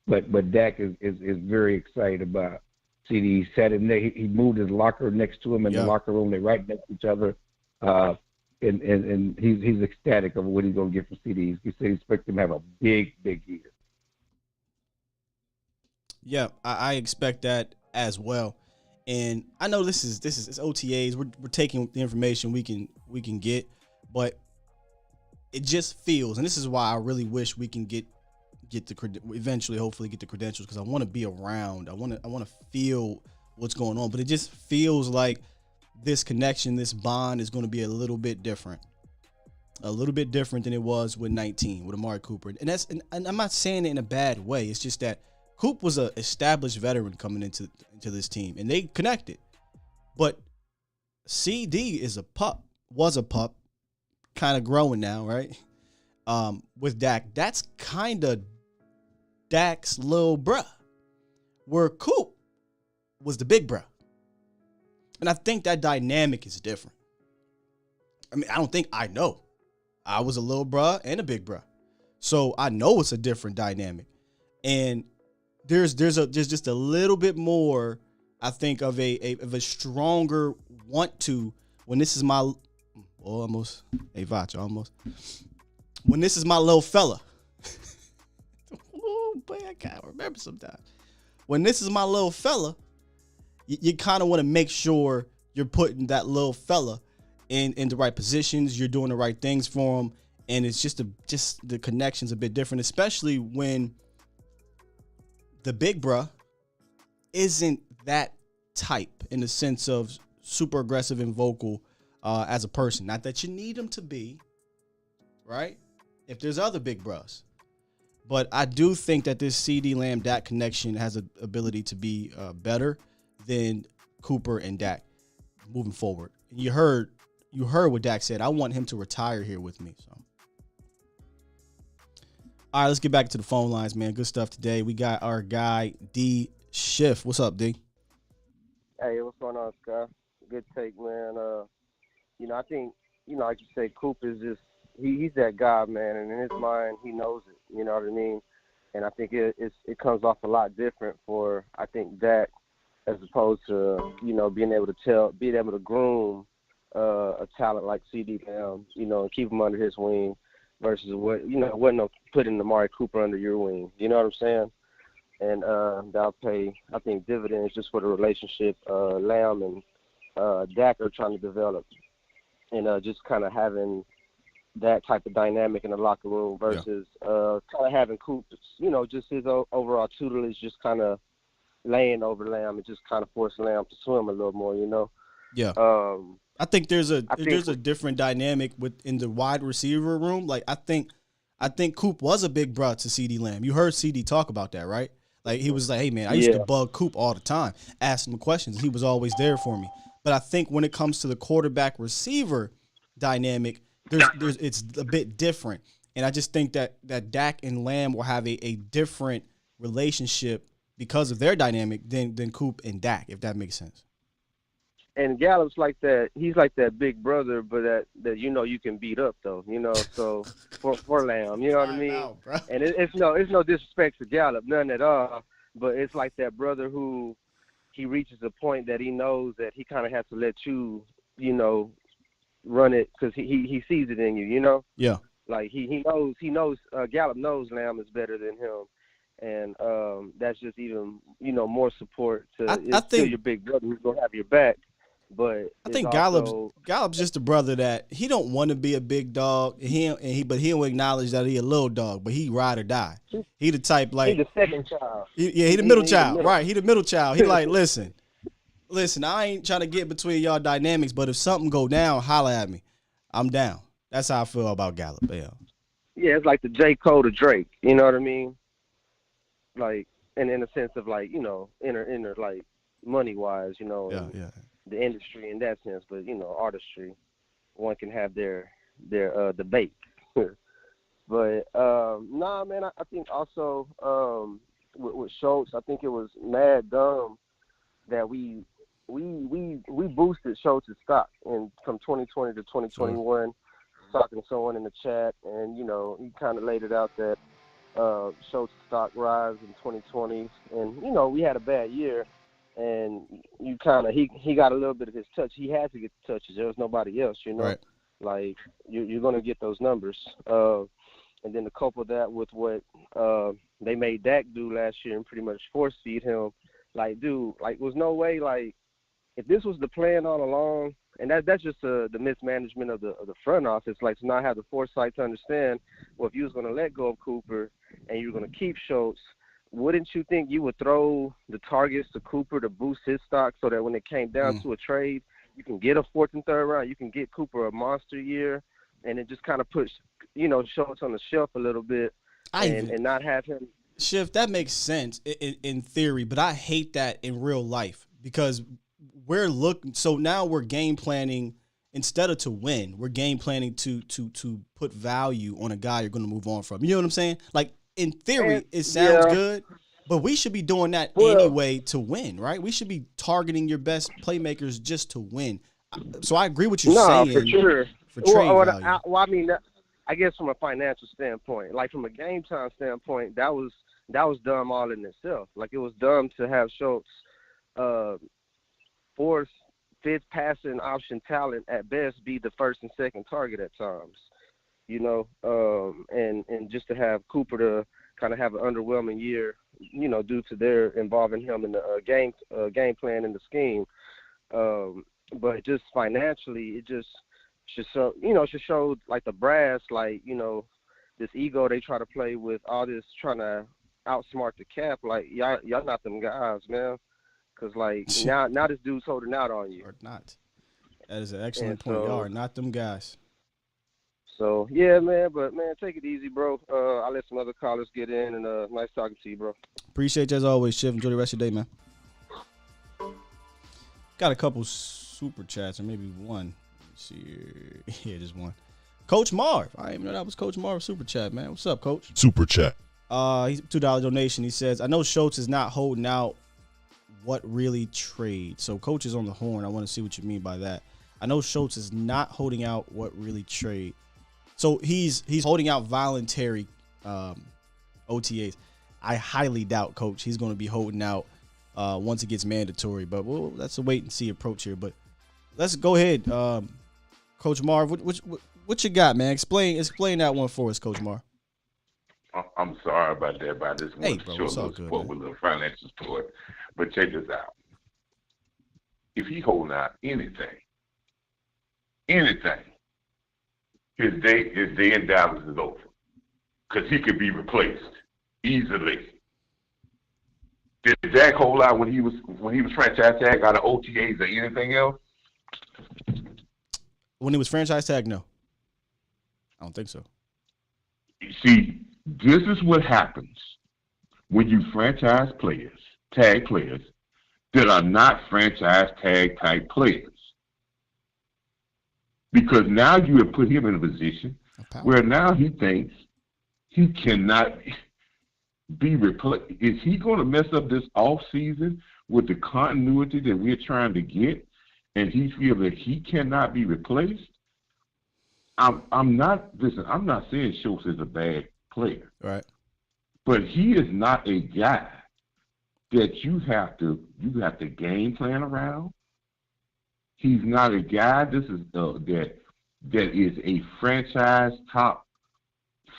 But Dak is very excited about CeeDee. He sat in there. He moved his locker next to him in the locker room. They're right next to each other. And he's ecstatic of what he's going to get from CeeDee. He said he expects him to have a big, big year. Yeah, I expect that as well. And I know this is it's OTAs. We're taking the information we can get, but it just feels, and this is why I really wish we can eventually, hopefully, get the credentials, because I want to be around. I want to feel what's going on, but it just feels like this connection, this bond is going to be a little bit different than it was with 19 with Amari Cooper. And I'm not saying it in a bad way. It's just that Coop was an established veteran coming into this team, and they connected. But CD was a pup, kind of growing now, right? With Dak, that's kind of Dak's little bruh, where Coop was the big bruh. And I think that dynamic is different. I mean, I know. I was a little bruh and a big bruh. So I know it's a different dynamic. And there's just a little bit more, I think, of a stronger want to, when this is my almost when this is my little fella. Oh, boy, I can't remember sometimes. When this is my little fella, you kind of want to make sure you're putting that little fella in the right positions. You're doing the right things for him. And it's just the connection's a bit different, especially when the big bruh isn't that type in the sense of super aggressive and vocal as a person. Not that you need him to be, right? If there's other big bruhs. But I do think that this CeeDee Lamb Dak connection has an ability to be better than Cooper and Dak moving forward. You heard what Dak said. I want him to retire here with me. So, all right, let's get back to the phone lines, man. Good stuff today. We got our guy D Schiff. What's up, D? Hey, what's going on, Scott? Good take, man. I think, like you say, Coop is just he's that guy, man, and in his mind, he knows it. You know what I mean? And I think it comes off a lot different for, I think, Dak, as opposed to, being able to groom a talent like CeeDee Lamb, and keep him under his wing versus putting Amari Cooper under your wing. You know what I'm saying? And that'll pay, I think, dividends just for the relationship Lamb and Dak are trying to develop. And just kind of having that type of dynamic in the locker room versus kind of having Coop, just his overall tutelage just kind of laying over Lamb and just kind of forcing Lamb to swim a little more, Yeah. I think there's a different dynamic in the wide receiver room. Like I think Coop was a big bruh to CeeDee Lamb. You heard CeeDee talk about that, right? Like he was like, "Hey man, I used to bug Coop all the time, ask him questions. He was always there for me." But I think when it comes to the quarterback receiver dynamic, it's a bit different. And I just think that Dak and Lamb will have a different relationship because of their dynamic than Coop and Dak, if that makes sense. And Gallup's like that. He's like that big brother, but that you can beat up though. So for Lamb, you know what I mean. And it's no disrespect to Gallup, none at all. But it's like that brother who he reaches a point that he knows that he kind of has to let you, run it because he sees it in you. Yeah. Like he knows Gallup knows Lamb is better than him, and that's just even more support to. I It's still think your big brother who's gonna have your back, but I think also, Gallup's just a brother that he don't want to be a big dog. But he don't acknowledge that he a little dog, but he ride or die. He the type like he's the second child. He the middle child, right? He the middle child. He like listen. I ain't trying to get between y'all dynamics, but if something go down, holla at me. I'm down. That's how I feel about Gallup. Yeah. Yeah, it's like the J. Cole to Drake. You know what I mean? Like, and in a sense of like, inner like money wise, Yeah. the industry in that sense, but artistry, one can have their debate. But nah, man, I think also with Schultz, I think it was mad dumb that we boosted Schultz's stock from 2020 to 2021. Talking to someone in the chat, and he kind of laid it out that Schultz's stock rise in 2020, and we had a bad year, and he got a little bit of his touch. He had to get the touches. There was nobody else, Right. Like you're gonna get those numbers, and then to couple that with what they made Dak do last year and pretty much force feed him, like dude, like was no way like if this was the plan all along. And that's just the mismanagement of the front office, like to not have the foresight to understand, well, if you was going to let go of Cooper and you were going to keep Schultz, wouldn't you think you would throw the targets to Cooper to boost his stock so that when it came down to a trade, you can get a 4th and 3rd round, you can get Cooper a monster year, and it just kind of puts, Schultz on the shelf a little bit and not have him. Schiff, that makes sense in theory, but I hate that in real life because so now we're game planning instead of to win. We're game planning to put value on a guy you're going to move on from. You know what I'm saying? Like in theory, it sounds good, but we should be doing that anyway to win, right? We should be targeting your best playmakers just to win. So I agree with you saying. For sure. For trade value. I mean, I guess from a financial standpoint, like from a game time standpoint, that was dumb all in itself. Like it was dumb to have Schultz. 4th, 5th passing option talent at best be the 1st and 2nd target at times, and just to have Cooper to kind of have an underwhelming year, due to their involving him in the game plan and the scheme. But just financially, it just should show like the brass, like, this ego they try to play with, all this trying to outsmart the cap. Like y'all not them guys, man. Because, like, now this dude's holding out on you. Or not. That is an excellent point. Y'all are not them guys. So, yeah, man. But, man, take it easy, bro. I'll let some other callers get in. And nice talking to you, bro. Appreciate you as always, Chef. Enjoy the rest of your day, man. Got a couple super chats, or maybe one. Let's see here. Yeah, just one. Coach Marv. I didn't even know that was Coach Marv super chat, man. What's up, Coach? Super chat. He's $2 donation. He says, I know Schultz is not holding out what really trade. So Coach is on the horn. I want to see what you mean by that. I know Schultz is not holding out what really trade. So he's holding out voluntary OTAs. I highly doubt, Coach, he's going to be holding out once it gets mandatory. But that's a wait and see approach here. But let's go ahead, Coach Marv. What you got, man? Explain that one for us, Coach Marv. I'm sorry about that, but I just want to show a little support with a little financial support. But check this out. If he holding out anything, his day in Dallas is over. Because he could be replaced easily. Did Dak hold out when he was franchise tag out of OTAs or anything else? When he was franchise tag, no. I don't think so. You see, this is what happens when you franchise players, tag players, that are not franchise tag type players. Because now you have put him in a position where now he thinks he cannot be replaced. Is he going to mess up this off season with the continuity that we're trying to get, and he feels that he cannot be replaced? I'm not saying Schultz is a bad player. Right. But he is not a guy that you have to game plan around. He's not a guy. This is that is a franchise top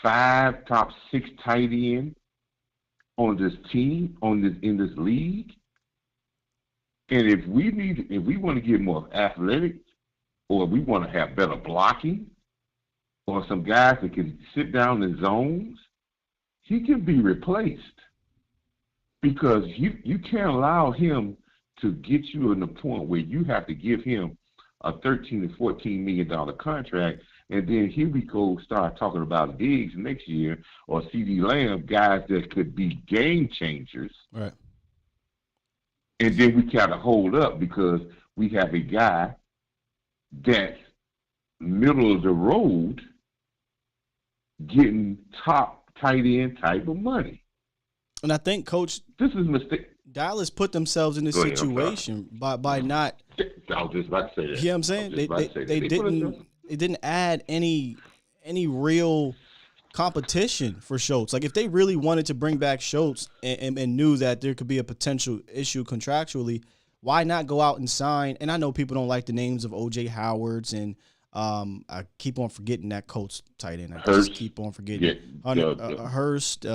5, top 6 tight ends on this team, in this league. And if we want to get more athletic, or we want to have better blocking, or some guys that can sit down in zones, he can be replaced. Because you can't allow him to get you in the point where you have to give him a $13 to $14 million contract, and then here we go start talking about Diggs next year or CeeDee Lamb, guys that could be game changers. Right. And then we kind of hold up because we have a guy that's middle of the road getting top tight end type of money. And I think, Coach, this is a mistake. Dallas put themselves in this situation by not. I was just about to say that. You know what I'm saying? They didn't add any real competition for Schultz. Like, if they really wanted to bring back Schultz and knew that there could be a potential issue contractually, why not go out and sign? And I know people don't like the names of O.J. Howards, and I keep on forgetting that Colts tight end. I just keep on forgetting Hurst.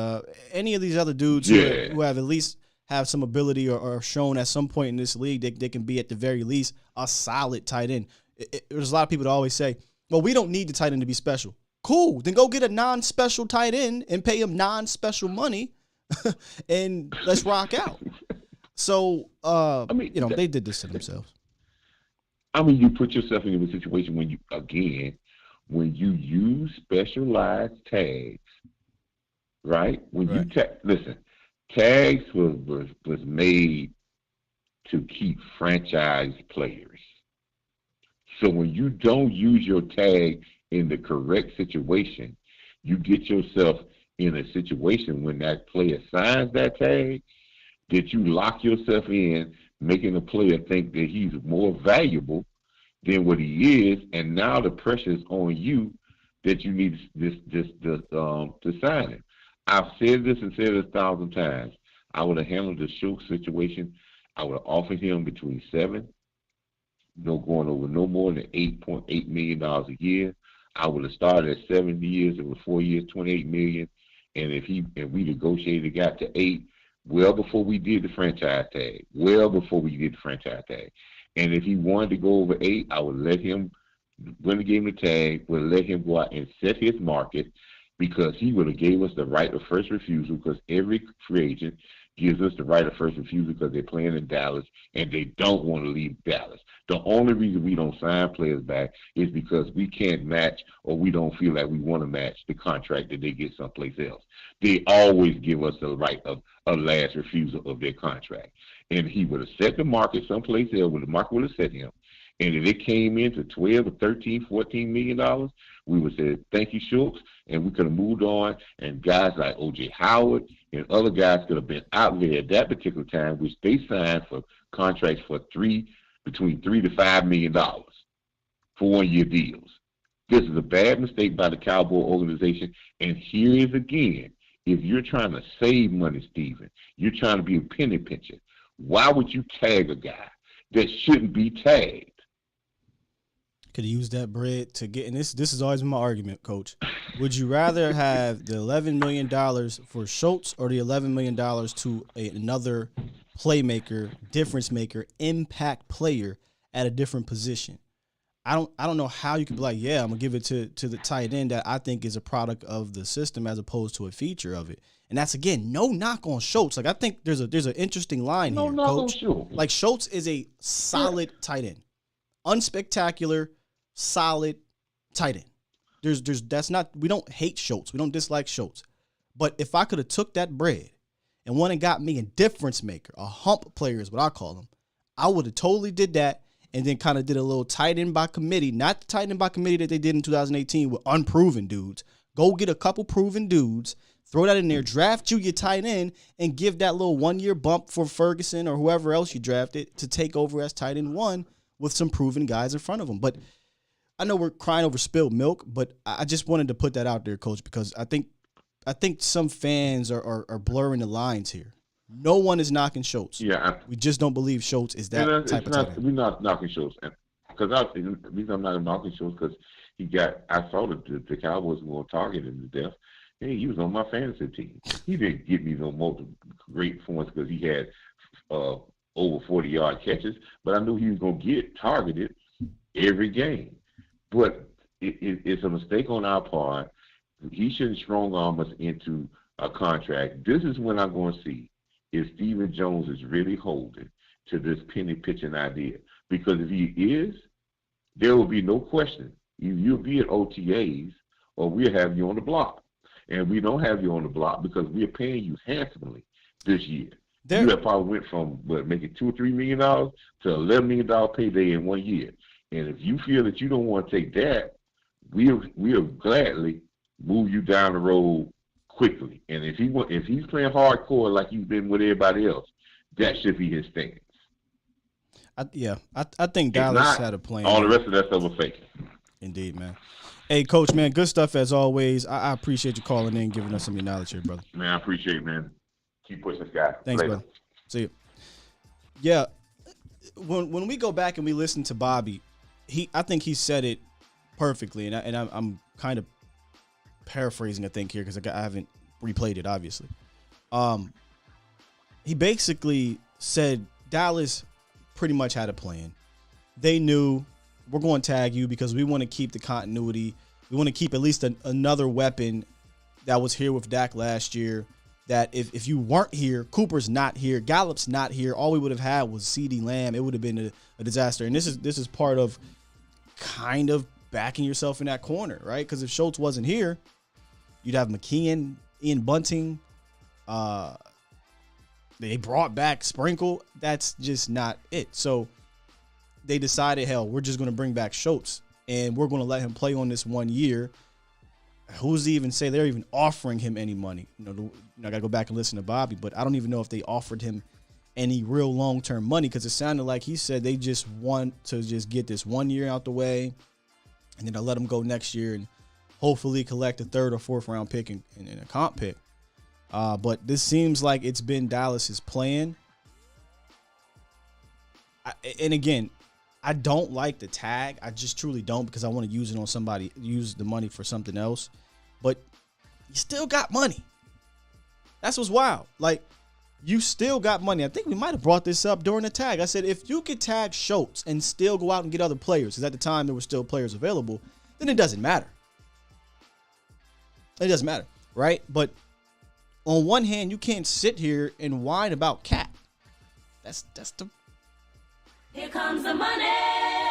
Any of these other dudes who have at least have some ability or shown at some point in this league they can be at the very least a solid tight end. There's a lot of people that always say, well, we don't need the tight end to be special. Cool. Then go get a non-special tight end and pay him non-special money and let's rock out. So, they did this to themselves. I mean, you put yourself in a situation when you use specialized tags, right? Listen, tags was made to keep franchise players. So when you don't use your tag in the correct situation, you get yourself in a situation when that player signs that tag that you lock yourself in, making a player think that he's more valuable than what he is, and now the pressure's on you that you need to sign him. I've said this and said it 1,000 times. I would have handled the Schultz situation. I would have offered him between $7, going over no more than $8.8 million a year. I would have started at 7 years, over 4 years, $28 million, and we negotiated, got to 8. Well before we did the franchise tag. And if he wanted to go over 8, I would let him, when he gave him the tag, would let him go out and set his market, because he would have gave us the right of first refusal, because every free agent gives us the right of first refusal because they're playing in Dallas and they don't want to leave Dallas. The only reason we don't sign players back is because we can't match, or we don't feel like we want to match the contract that they get someplace else. They always give us the right of a last refusal of their contract. And he would have set the market someplace else where the market would have set him. And if it came into $12 or $13, $14 million, we would say, thank you, Schultz, and we could have moved on. And guys like O.J. Howard and other guys could have been out there at that particular time, which they signed for contracts for between $3 to $5 million for 1-year deals. This is a bad mistake by the Cowboy organization. And here is again, if you're trying to save money, Steven, you're trying to be a penny pincher, why would you tag a guy that shouldn't be tagged? Could have used that bread to get, and this is always my argument, Coach. Would you rather have the $11 million for Schultz or the $11 million to another playmaker, difference maker, impact player at a different position? I don't know how you could be like, yeah, I'm gonna give it to the tight end that I think is a product of the system as opposed to a feature of it. And that's, again, no knock on Schultz. Like, I think there's an interesting line here, Coach. Like, Schultz is a solid tight end, unspectacular, solid tight end. That's not, we don't hate Schultz, we don't dislike Schultz. But if I could have took that bread and went and got me a difference maker, a hump player is what I call them, I would have totally did that. And then kind of did a little tight end by committee, not the tight end by committee that they did in 2018 with unproven dudes. Go get a couple proven dudes, throw that in there, draft you your tight end, and give that little 1-year bump for Ferguson or whoever else you drafted to take over as tight end 1 with some proven guys in front of them. But I know we're crying over spilled milk, but I just wanted to put that out there, Coach, because I think some fans are blurring the lines here. No one is knocking Schultz. Yeah, we just don't believe Schultz is that type of tight end. We're not knocking Schultz, because the reason I'm not knocking Schultz because I saw the Cowboys were going to target him to death. Hey, he was on my fantasy team. He didn't give me no multiple great points because he had over 40-yard catches, but I knew he was going to get targeted every game. But it's a mistake on our part. He shouldn't strong-arm us into a contract. This is when I'm going to see if Stephen Jones is really holding to this penny pitching idea. Because if he is, there will be no question. You'll be at OTAs or we'll have you on the block. And we don't have you on the block because we're paying you handsomely this year. You have probably went from making $2 or $3 million to $11 million payday in 1 year. And if you feel that you don't want to take that, we'll gladly move you down the road quickly. And if he's playing hardcore like he's been with everybody else, that should be his stance. I think Dallas had a plan. All the rest of that stuff was fake. Indeed, man. Hey, Coach, man, good stuff as always. I appreciate you calling in, giving us some of your knowledge here, brother. Man, I appreciate it, man. Keep pushing this guy. Thanks, Later. brother. See you. Yeah, when we go back and we listen to Bobby, I think he said it perfectly, and I'm kind of paraphrasing, I think, here because I haven't replayed it, obviously. He basically said Dallas pretty much had a plan. They knew we're going to tag you because we want to keep the continuity. We want to keep at least another weapon that was here with Dak last year. That if you weren't here, Cooper's not here, Gallup's not here, all we would have had was CeeDee Lamb. It would have been a disaster. And this is part of kind of backing yourself in that corner, right? Because if Schultz wasn't here, you'd have McKeon, Ian Bunting. They brought back Sprinkle. That's just not it. So they decided, hell, we're just going to bring back Schultz, and we're going to let him play on this 1 year. Who's to even say they're even offering him any money? I got to go back and listen to Bobby, but I don't even know if they offered him any real long-term money because it sounded like he said they just want to just get this 1 year out the way, and then they'll let him go next year and hopefully collect a third or fourth round pick and a comp pick. But this seems like it's been Dallas's plan. And again, I don't like the tag. I just truly don't because I want to use it on somebody, use the money for something else. But you still got money. That's what's wild. Like, you still got money. I think we might have brought this up during the tag. I said, if you could tag Schultz and still go out and get other players, because at the time there were still players available, then it doesn't matter. It doesn't matter, right? But on one hand, you can't sit here and whine about Cat. That's the... Here comes the money.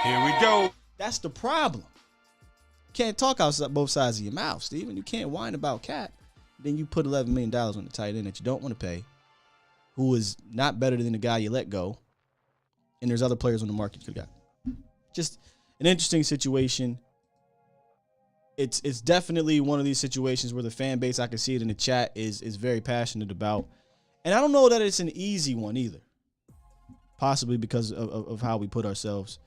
Here we go. That's the problem. You can't talk outside both sides of your mouth, Steven. You can't whine about Cat. Then you put $11 million on the tight end that you don't want to pay, who is not better than the guy you let go. And there's other players on the market you could have got. Just an interesting situation. It's definitely one of these situations where the fan base, I can see it in the chat, is very passionate about. And I don't know that it's an easy one either. Possibly because of how we put ourselves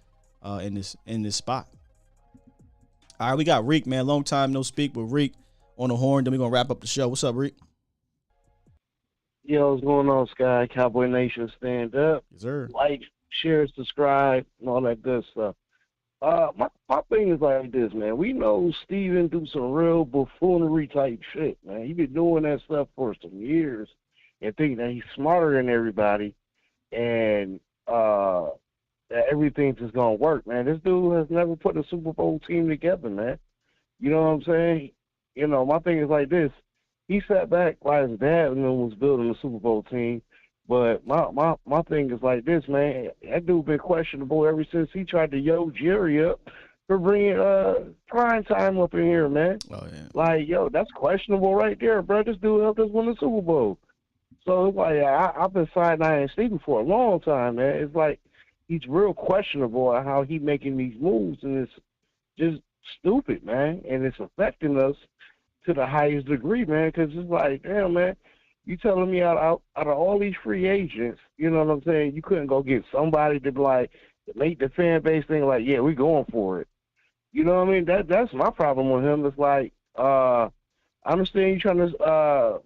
in this spot. All right, we got Reek, man. Long time no speak with Reek on the horn. Then we're going to wrap up the show. What's up, Reek? Yo, what's going on, Sky? Cowboy Nation, stand up. Yes, sir. Like, share, subscribe, and all that good stuff. My thing is like this, man. We know Steven do some real buffoonery type shit, man. He been doing that stuff for some years and think that he's smarter than everybody and that everything's just gonna work, man. This dude has never put a Super Bowl team together, man. You know what I'm saying? You know, my thing is like this. He sat back while his dad was building the Super Bowl team. But my thing is like this, man. That dude been questionable ever since he tried to yo Jerry up for bringing prime time up in here, man. Oh yeah. Like, yo, that's questionable right there, bro. This dude helped us win the Super Bowl. So it's like I've been side-eyeing Steven for a long time, man. It's like he's real questionable at how he making these moves, and it's just stupid, man. And it's affecting us to the highest degree, man. Because it's like, damn, man. You telling me out of all these free agents, you know what I'm saying, you couldn't go get somebody to like make the fan base think like, yeah, we going for it. You know what I mean? That's my problem with him. It's like, I understand you trying to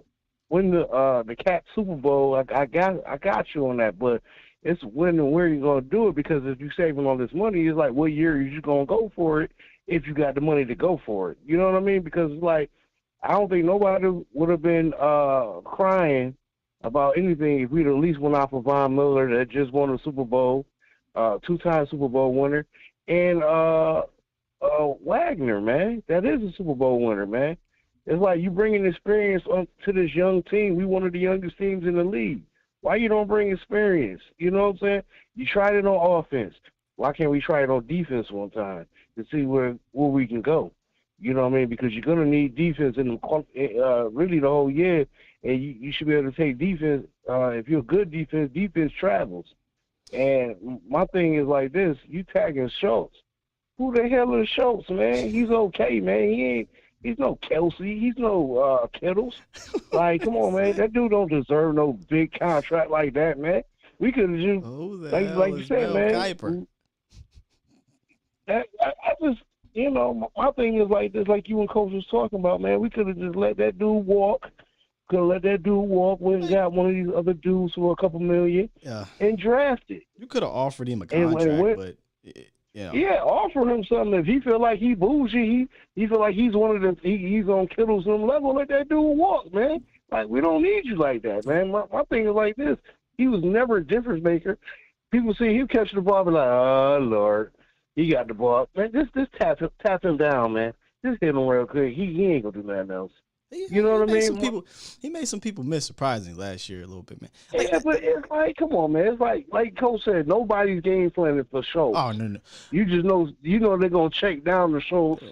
win the Cat Super Bowl. I got you on that, but it's when and where you gonna do it, because if you saving all this money, it's like, what year are you just gonna go for it if you got the money to go for it. You know what I mean? Because like, I don't think nobody would have been crying about anything if we'd at least went off of Von Miller that just won a Super Bowl, 2-time Super Bowl winner, and Wagner, man, that is a Super Bowl winner, man. It's like you bringing experience to this young team. We one of the youngest teams in the league. Why you don't bring experience? You know what I'm saying? You tried it on offense. Why can't we try it on defense one time to see where we can go? You know what I mean? Because you're gonna need defense in really the whole year, and you should be able to take defense. If you're a good defense travels. And my thing is like this: you tagging Schultz. Who the hell is Schultz, man? He's okay, man. He's no Kelsey. He's no Kittles. Like, come on, man. That dude don't deserve no big contract like that, man. We could have just, like you said, man. I just, you know, my thing is like this, like you and Coach was talking about, man. We could have just let that dude walk. Could have let that dude walk. Went and got one of these other dudes for a couple million and drafted. You could have offered him a contract, but... Yeah. Yeah, offer him something. If he feel like he bougie, he feel like he's one of the he's on Kittle's level. Let that dude walk, man. Like, we don't need you like that, man. My thing is like this: he was never a difference maker. People see him catch the ball, be like, oh Lord, he got the ball, man. Just tap him down, man. Just hit him real quick. He ain't gonna do nothing else. You know what I mean? He made some people miss surprisingly last year a little bit, man. Yeah, but it's like, come on, man. It's like Coach said, nobody's game planning for Schultz. Oh, no. You just know, they're gonna check down the Schultz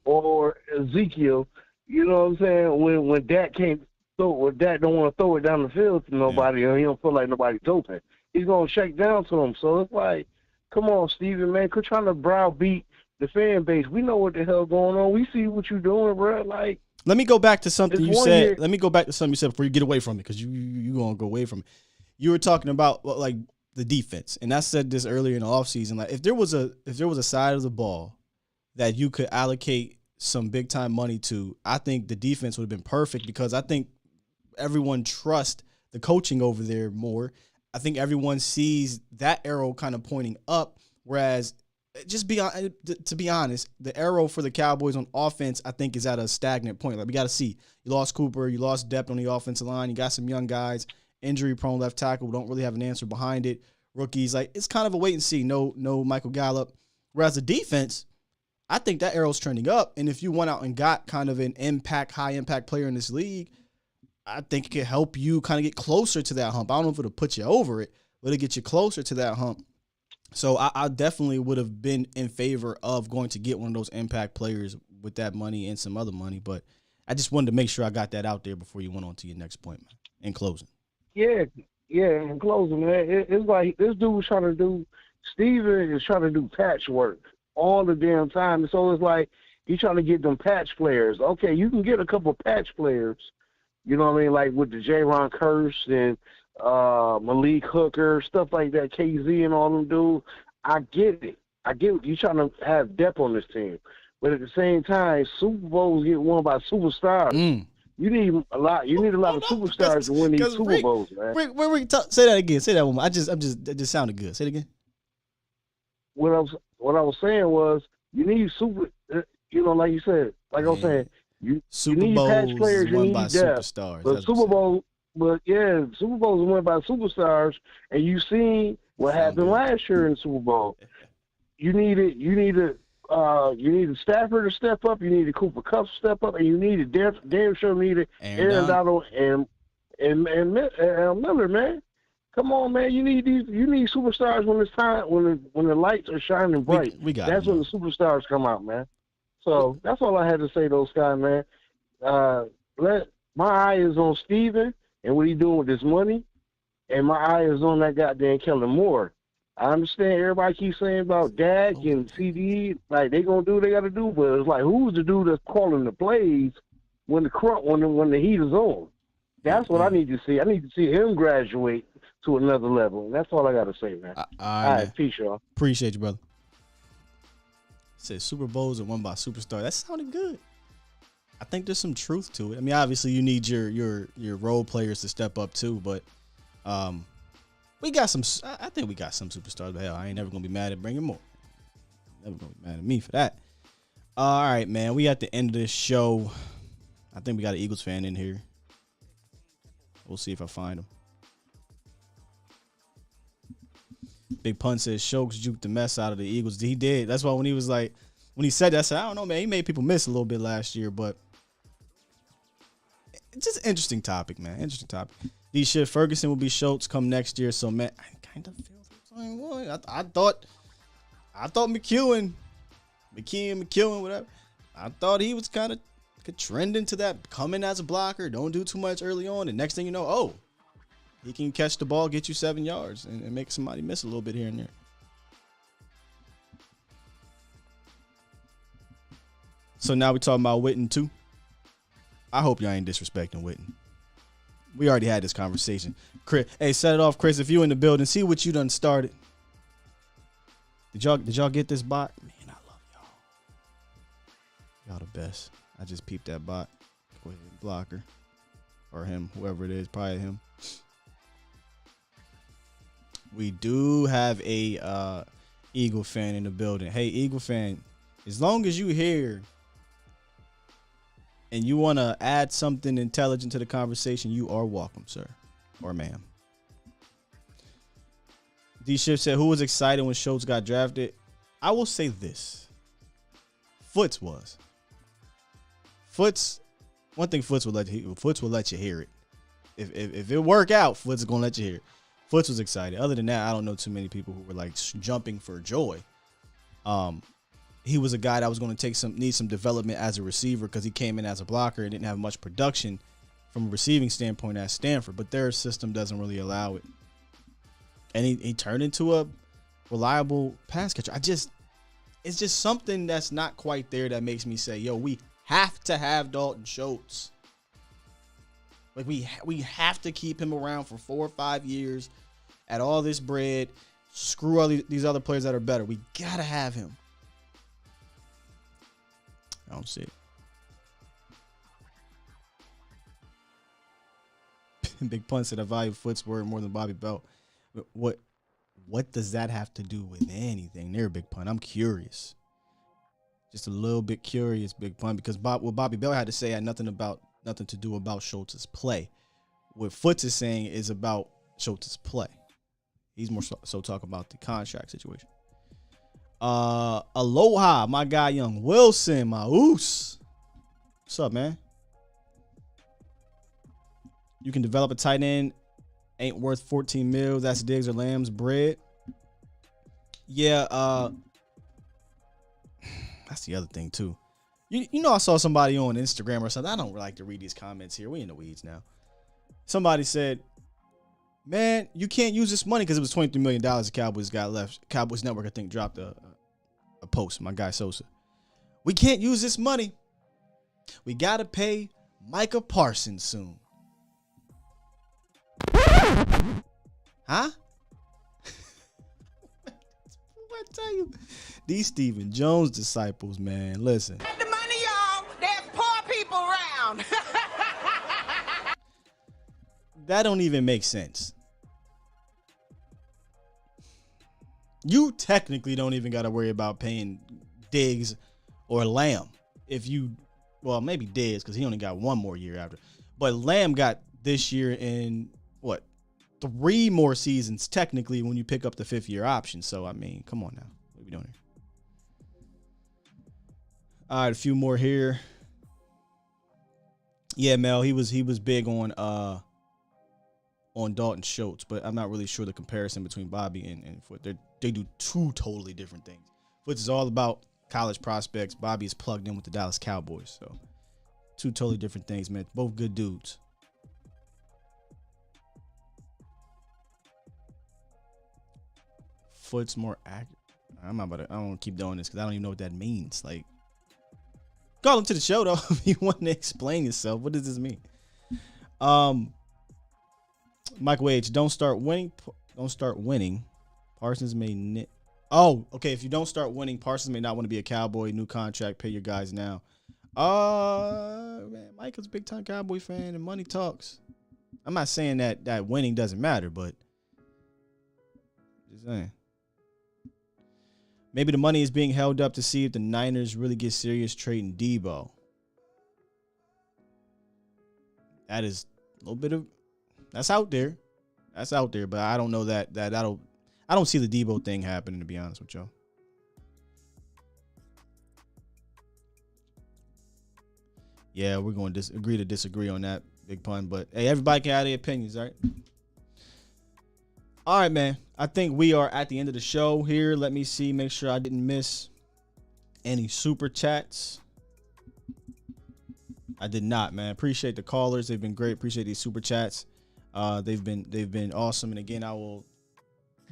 or Ezekiel. You know what I'm saying? When Dak can't throw, Dak don't want to throw it down the field to nobody, or he don't feel like nobody's open. He's gonna check down to him. So it's like, come on, Steven, man, quit trying to browbeat the fan base. We know what the hell going on. We see what you're doing, bro. Like. Let me go back to something you said. Let me go back to something you said before you get away from it, because you gonna go away from it. You were talking about like the defense, and I said this earlier in the offseason. Like if there was a side of the ball that you could allocate some big time money to, I think the defense would have been perfect, because I think everyone trusts the coaching over there more. I think everyone sees that arrow kind of pointing up, whereas. To be honest, the arrow for the Cowboys on offense, I think, is at a stagnant point. Like, we got to see. You lost Cooper. You lost depth on the offensive line. You got some young guys, injury-prone left tackle. Don't really have an answer behind it. Rookies, like, it's kind of a wait and see. No Michael Gallup. Whereas the defense, I think that arrow's trending up. And if you went out and got kind of an high-impact player in this league, I think it could help you kind of get closer to that hump. I don't know if it'll put you over it, but it'll get you closer to that hump. So I definitely would have been in favor of going to get one of those impact players with that money and some other money. But I just wanted to make sure I got that out there before you went on to your next point, man. In closing. Yeah, in closing, man. It's like this dude was trying to do, Steven is trying to do patchwork all the damn time. And so it's like he's trying to get them patch players. Okay, you can get a couple patch players, you know what I mean, like with the Jaron Curse and Malik Hooker, stuff like that, KZ and all them dudes. I get it. You trying to have depth on this team. But at the same time, Super Bowls get won by superstars. You need a lot of superstars to win these Super Bowls, man. Say that again. Say that one more. It just sounded good. Say it again. What I was saying was, you need like you said, like I was saying, you need patch players, you need depth. Superstars. But Super Bowls are won by superstars, and you seen what happened last year in the Super Bowl. You needed Stafford to step up, you needed Cooper Kupp to step up, and you needed damn sure needed Aaron Donald and Miller, man. Come on, man. You need superstars when it's time, when the lights are shining bright. That's when the superstars come out, man. So that's all I had to say to those guys, man. My eye is on Steven and what he doing with his money, and my eye is on that goddamn Kellen Moore. I understand everybody keeps saying about Dak and CeeDee, like they gonna do what they gotta do, but it's like, who's the dude that's calling the plays when the heat is on? That's what I need to see. I need to see him graduate to another level. That's all I gotta say, man. All right, peace, y'all. Appreciate you, brother. Said Super Bowls are won by superstars. That sounded good. I think there's some truth to it. I mean, obviously you need your role players to step up too, but we got some. I think we got some superstars. But hell, I ain't never gonna be mad at bringing more. Never gonna be mad at me for that. All right, man. We at the end of this show. I think we got an Eagles fan in here. We'll see if I find him. Big Pun says Schultz juked the mess out of the Eagles. He did. That's why when he said that, I said, I don't know, man. He made people miss a little bit last year, but it's just an interesting topic, man. Interesting topic. D shit Ferguson will be Schultz come next year, so man, I kind of feel the same way. I thought McKeown, whatever. I thought he was kind of trending to that, coming as a blocker, don't do too much early on, and next thing you know, oh, he can catch the ball, get you 7 yards, and make somebody miss a little bit here and there. So now we're talking about Witten too. I hope y'all ain't disrespecting Witten. We already had this conversation. Chris, hey, set it off, Chris. If you in the building, see what you done started. Did y'all get this bot? Man, I love y'all. Y'all the best. I just peeped that bot. Go ahead and block her. Or him, whoever it is, probably him. We do have a Eagle fan in the building. Hey, Eagle fan, as long as you here and you want to add something intelligent to the conversation, you are welcome, sir or ma'am. D-Shift said, who was excited when Schultz got drafted? I will say this. Foots was. Foots, one thing Foots will let you hear it. If it work out, Foots is going to let you hear it. Foots was excited. Other than that, I don't know too many people who were like jumping for joy. He was a guy that was going to need some development as a receiver because he came in as a blocker and didn't have much production from a receiving standpoint at Stanford, but their system doesn't really allow it. And he turned into a reliable pass catcher. It's just something that's not quite there that makes me say, yo, we have to have Dalton Schultz. Like we have to keep him around for 4 or 5 years at all this bread. Screw all these other players that are better. We gotta have him. I don't see it. Big Pun said I value Foot's word more than Bobby Belt. What does that have to do with anything? There, Big Pun. I'm curious. Just a little bit curious, Big Pun, because what Bobby Belt had to say had nothing to do about Schultz's play. What Foots is saying is about Schultz's play. He's more so talking about the contract situation. Aloha, my guy Young Wilson, my oos. What's up, man? You can develop a tight end, ain't worth 14 mil. That's Diggs or Lamb's bread. Yeah, that's the other thing too. You know, I saw somebody on Instagram or something. I don't like to read these comments here. We in the weeds now. Somebody said, man, you can't use this money because it was $23 million the Cowboys got left. Cowboys Network, I think, dropped a post. My guy Sosa. We can't use this money. We got to pay Micah Parsons soon. Huh? What I tell you? These Stephen Jones disciples, man. Listen. Get the money, y'all. There's poor people around. That don't even make sense. You technically don't even got to worry about paying Diggs or Lamb. Well, maybe Diggs because he only got one more year after. But Lamb got this year in, 3 more seasons technically when you pick up the 5th-year option. So, I mean, come on now. What are we doing here? All right, a few more here. Yeah, Mel, he was big on Dalton Schultz, but I'm not really sure the comparison between Bobby and Foot. They do 2 totally different things. Foot is all about college prospects. Bobby is plugged in with the Dallas Cowboys. So 2 totally different things, man. Both good dudes. Foot's more accurate. I don't want to keep doing this because I don't even know what that means. Like, call him to the show though if you want to explain yourself. What does this mean? Michael H. Don't start winning. Parsons may okay. If you don't start winning, Parsons may not want to be a Cowboy. New contract. Pay your guys now. Man, Michael's a big time Cowboy fan and money talks. I'm not saying that winning doesn't matter, but just saying. Maybe the money is being held up to see if the Niners really get serious trading Debo. That is a little bit of that's out there. That's out there, but I don't know I don't see the Debo thing happening, to be honest with y'all. Yeah, we're going to agree to disagree on that, Big Pun. But, hey, everybody can have their opinions, all right? All right, man. I think we are at the end of the show here. Let me see, make sure I didn't miss any super chats. I did not, man. Appreciate the callers. They've been great. Appreciate these super chats. They've been awesome. And again, I will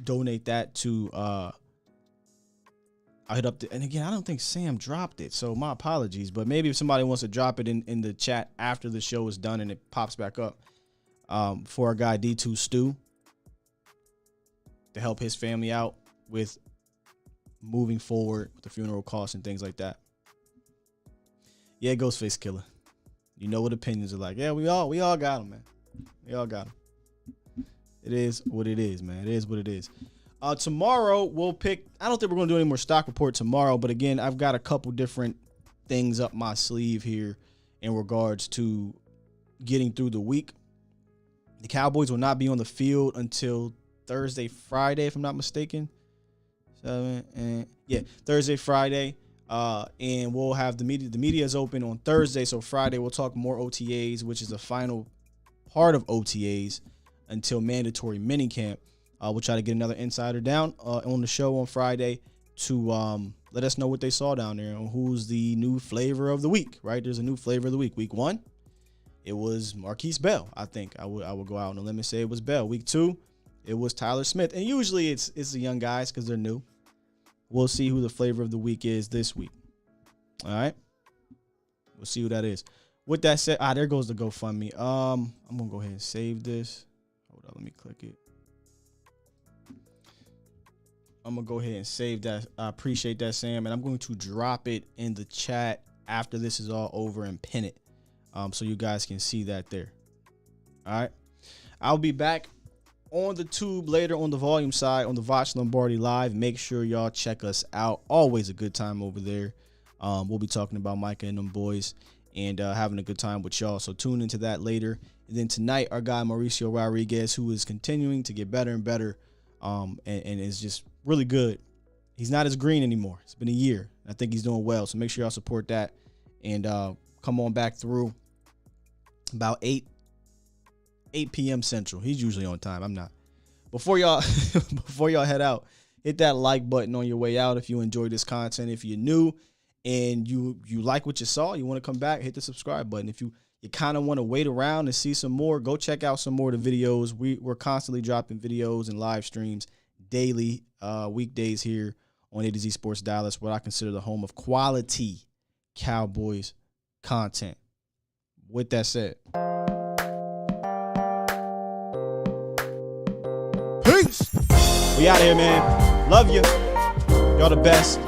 donate that to I'll hit up and again, I don't think Sam dropped it, so my apologies. But maybe if somebody wants to drop it in the chat after the show is done and it pops back up, for our guy D2 Stu to help his family out with moving forward with the funeral costs and things like that. Yeah, Ghostface Killer. You know what opinions are like. Yeah, we all got them, man. We all got them. It is what it is, man. It is what it is. Tomorrow we'll pick. I don't think we're going to do any more stock report tomorrow, but again, I've got a couple different things up my sleeve here in regards to getting through the week. The Cowboys will not be on the field until Thursday, Friday, if I'm not mistaken. Thursday, Friday. And we'll have the media. The media is open on Thursday, so Friday we'll talk more OTAs, which is the final part of OTAs until mandatory minicamp. We'll try to get another insider down on the show on Friday to let us know what they saw down there and who's the new flavor of the week. Right? There's a new flavor of the week. Week 1, it was Marquise Bell. I think I would go out on a limb and say it was Bell. Week 2, it was Tyler Smith, and usually it's the young guys because they're new. We'll see who the flavor of the week is this week. All right. We'll see who that is. With that said, there goes the GoFundMe. I'm going to go ahead and save this. Hold on. Let me click it. I'm going to go ahead and save that. I appreciate that, Sam. And I'm going to drop it in the chat after this is all over and pin it. So you guys can see that there. All right. I'll be back on the tube later on the volume side on the Voch Lombardi Live. Make sure y'all check us out. Always a good time over there. We'll be talking about Micah and them boys and having a good time with y'all. So tune into that later. And then tonight, our guy Mauricio Rodriguez, who is continuing to get better and better and is just really good. He's not as green anymore. It's been a year. I think he's doing well. So make sure y'all support that and come on back through about 8 p.m. Central. He's usually on time. I'm not. Before y'all head out, hit that like button on your way out if you enjoyed this content. If you're new and you like what you saw, you want to come back, hit the subscribe button. If you kind of want to wait around and see some more, go check out some more of the videos. We're constantly dropping videos and live streams daily, weekdays here on A to Z Sports Dallas, what I consider the home of quality Cowboys content. With that said, peace. We out here, man. Love you. Y'all the best.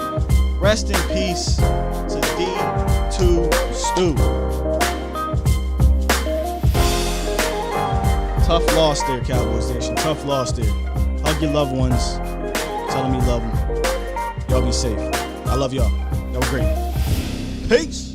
Rest in peace to D2 Stu. Tough loss there, Cowboys Nation. Tough loss there. Hug your loved ones. Tell them you love them. Y'all be safe. I love y'all. Y'all great. Peace.